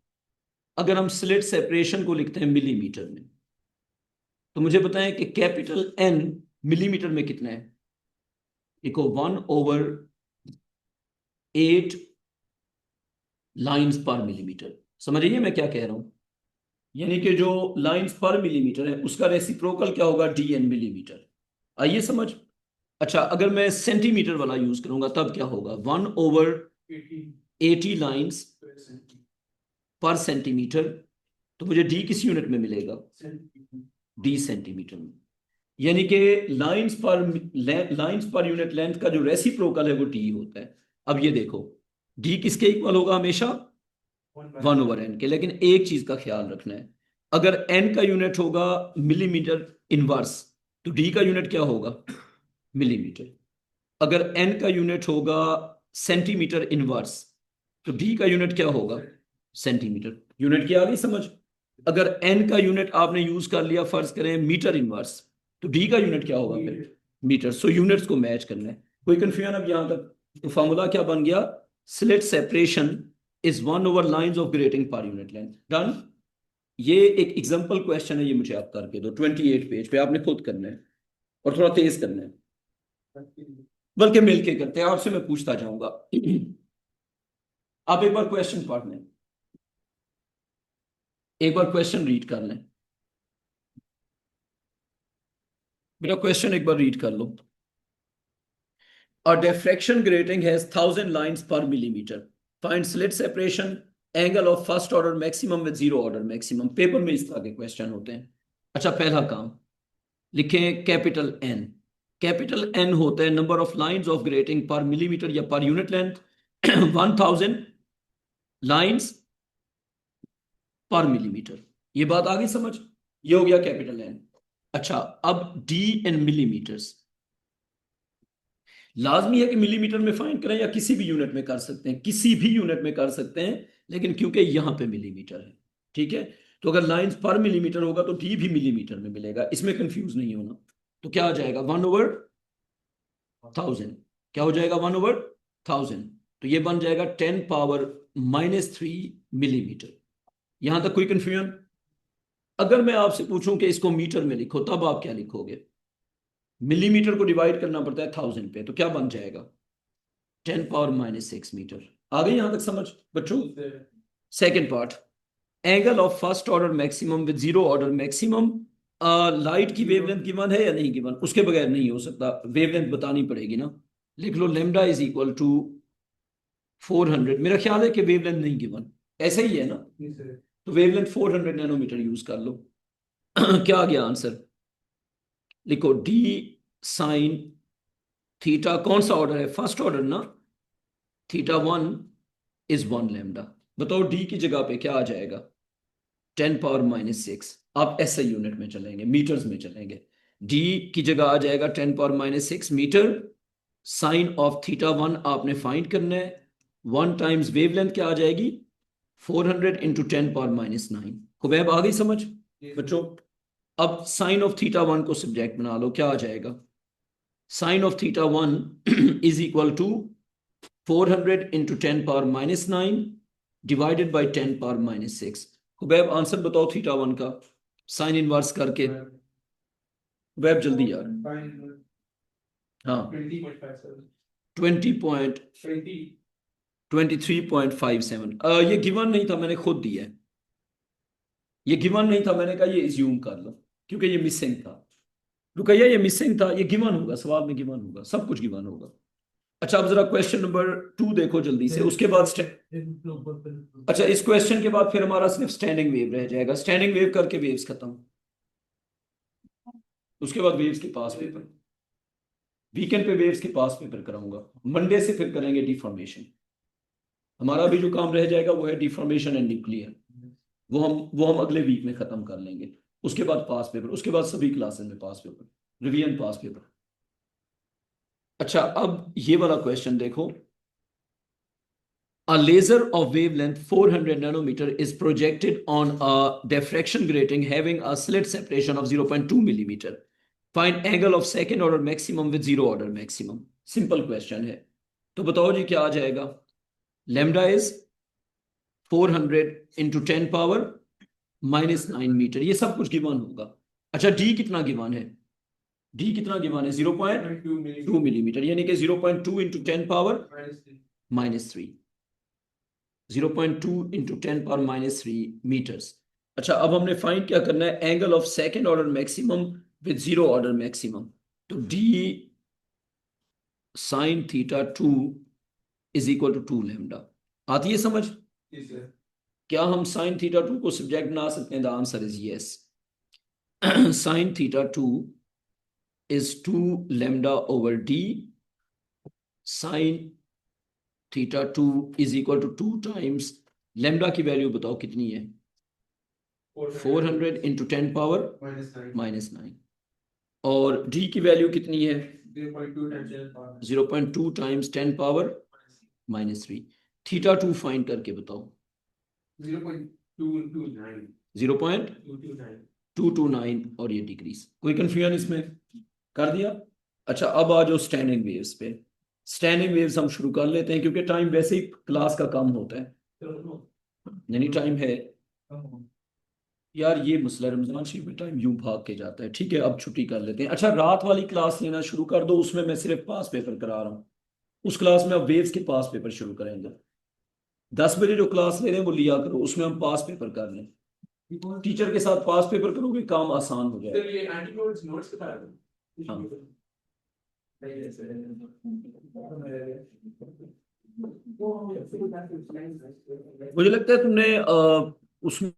अगर हम स्लिट सेपरेशन को लिखते हैं मिलीमीटर में, तो मुझे बताएं कि कैपिटल एन मिलीमीटर में कितना है? देखो, 1/8 लाइंस पर मिलीमीटर। समझ रही है मैं क्या कह रहा हूं? यानी कि जो लाइंस पर मिलीमीटर है उसका रेसिप्रोकल क्या होगा? D in millimetre. आइए समझ। अच्छा, अगर मैं सेंटीमीटर वाला यूज करूंगा तब क्या होगा? 1/80 लाइंस पर सेंटीमीटर। तो मुझे डी किस यूनिट में मिलेगा? डी सेंटीमीटर में। यानी कि लाइंस पर यूनिट लेंथ का जो रेसिप्रोकल है वो डी होता है। अब ये देखो, डी किसके इक्वल होगा? हमेशा 1/n के। लेकिन एक चीज का ख्याल रखना है, अगर n का यूनिट होगा मिलीमीटर इनवर्स तो d का यूनिट क्या होगा? मिलीमीटर। अगर n का यूनिट होगा सेंटीमीटर इनवर्स तो d का यूनिट क्या होगा? सेंटीमीटर। यूनिट की आ गई समझ? अगर n का यूनिट आपने यूज कर लिया, फर्ज करें मीटर इनवर्स, तो d का यूनिट क्या होगा फिर? मीटर। सो यूनिट्स को मैच करना है। कोई कंफ्यूजन अब यहां तक? तो फॉर्मूला क्या बन गया? Slit separation is one over lines of grating per unit length. Done. ये एक एग्जांपल क्वेश्चन है, ये मुझे आप करके दो, 28 पेज पे आपने खुद करना है और थोड़ा तेज करना है, बल्कि मिलके करते हैं, आपसे मैं पूछता जाऊंगा। आप एक बार क्वेश्चन पढ़ लें, एक बार क्वेश्चन रीड कर लें। बेटा क्वेश्चन एक बार रीड कर लो। A diffraction grating has 1000 lines per millimeter. Find slit separation, angle of first order maximum with zero order maximum. Paper में इस तरह के क्वेश्चन होते हैं। अच्छा, पहला काम लिखें कैपिटल एन। कैपिटल एन होता है number of lines of grating पर मिलीमीटर या पर यूनिट लेंथ। 1000 लाइंस पर मिलीमीटर। ये बात आ गई समझ? ये हो गया कैपिटल एन। अच्छा, अब डी एन मिलीमीटर्स। लाजमी है कि मिलीमीटर में फाइंड करें या किसी भी यूनिट में कर सकते हैं? किसी भी यूनिट में कर सकते हैं, लेकिन क्योंकि यहां पे मिलीमीटर है, ठीक है, तो अगर लाइंस पर मिलीमीटर होगा तो डी भी मिलीमीटर में मिलेगा, इसमें कंफ्यूज नहीं होना। तो क्या आ जाएगा? 1/1000। क्या हो जाएगा? 1/1000। तो ये बन जाएगा 10⁻³ मिलीमीटर। यहां तक कोई कंफ्यूजन? अगर मैं आपसे पूछूं कि इसको मीटर में लिखो, तब आप क्या लिखोगे? मिलीमीटर को डिवाइड करना पड़ता है 1000 पे, तो क्या बन जाएगा? 10⁻⁻6 मीटर। आ गई यहां तक समझ बच्चों? Second part, angle of first order maximum with zero order maximum. Light की वेवलेंथ गिवन है या नहीं गिवन? उसके बगैर नहीं हो सकता, वेवलेंथ बतानी पड़ेगी ना। लिख लो लेमडा इज इक्वल टू 400। मेरा ख्याल है कि वेवलेंथ नहीं गिवन, ऐसे ही है ना, तो वेवलेंथ 400 नैनोमीटर यूज कर लो। क्या आ गया आंसर? लिखो डी साइन थीटा कौन सा ऑर्डर है, फर्स्ट ऑर्डर ना, थीटा 1 इज 1 लैम्डा। बताओ डी की जगह पे क्या आ जाएगा, 10⁻⁻6। आप ऐसे यूनिट में चलेंगे, मीटर्स में चलेंगे, डी की जगह आ जाएगा 10⁻⁻6 मीटर। साइन ऑफ थीटा 1 आपने फाइंड करना है, 1 टाइम्स वेवलेंथ क्या आ जाएगी, 400 इंटू 10⁻�9। हुबैब आ गई समझ बच्चों? अब साइन ऑफ थीटा 1 को सब्जेक्ट बना लो, क्या आ जाएगा, sine of theta 1 is equal to 400 into 10⁻�9 divided by 10⁻�6। Hubaib answer बताओ थीटा 1 का साइन इनवर्स करके। हुबैब जल्दी यार। हाँ 23.57। ये गिवन नहीं था, मैंने खुद दिया है, ये गिवन नहीं था, मैंने कहा ये इज्यूम कर लो क्योंकि ये मिसिंग था। रुकैया ये मिसिंग था, ये गिवन होगा, सवाल में गिवन होगा, सब कुछ गिवन होगा। अच्छा अब जरा क्वेश्चन नंबर 2 देखो जल्दी से, उसके बाद अच्छा इस क्वेश्चन के बाद फिर हमारा सिर्फ स्टैंडिंग वेव रह जाएगा, स्टैंडिंग वेव करके वेव्स खत्म, उसके बाद वेव्स के पास पेपर, वीकेंड पे वेव्स के पास पेपर कराऊंगा, मंडे से फिर करेंगे डिफॉर्मेशन। हमारा भी जो काम रह जाएगा वो है डिफॉर्मेशन एंड न्यूक्लियर, वो हम अगले वीक में खत्म कर लेंगे। उसके बाद पास पेपर, उसके बाद सभी क्लासेस में पास पेपर, रिवीजन पास पेपर। अच्छा अब ये वाला क्वेश्चन देखो, a laser of wavelength 400 nanometer is projected on a diffraction grating having a slit separation of 0.2 millimeter. Find angle of second order maximum with zero order maximum. Simple question है, तो बताओ जी क्या आ जाएगा, lambda is 400 into 10 power -9 metre, ये सब कुछ given होगा। अच्छा डी कितना गिवन है, डी कितना गिवन है, 0.2 मिलीमीटर, यानी कि 0.2 into 10 power -3, 0.2 into 10 power -3 metres. अच्छा अब हमने फाइंड क्या करना है, angle of second order maximum with zero order maximum. तो d sine theta 2 is equal to 2 lambda. आती है समझ? क्या हम साइन थीटा 2 को सब्जेक्ट बना सकते हैं? The answer is yes. Sign theta 2 is 2 lambda over d sin theta 2 is equal to 2 times lambda की वैल्यू बताओ कितनी है, 400 into 10 पावर -9 और d की वैल्यू कितनी है, 0.2 टाइम्स 10 पावर -3। थीटा 2 फाइंड करके बताओ, 0.229 और ये डिग्रीज। कोई कंफ्यूजन इसमें कर दिया? अच्छा अब आ जाओ स्टैंडिंग वेव्स पे। स्टैंडिंग वेव्स हम शुरू कर लेते हैं क्योंकि टाइम वैसे ही क्लास का कम होता है, यानी टाइम है यार, ये मसला रमजान शरीफ में टाइम यूं भाग के जाता है। ठीक है अब छुट्टी कर लेते हैं। अच्छा रात वाली क्लास लेना शुरू कर दो, उसमें मैं सिर्फ पास पेपर करा रहा हूँ, उस क्लास में अब वेव्स के पास पेपर शुरू करेंगे। 10 बजे जो क्लास ले रहे हैं वो लिया करो, उसमें हम पास पेपर कर लें, टीचर के साथ पास पेपर करोगे काम आसान हो जाएगा। हाँ मुझे लगता है तुमने उसमें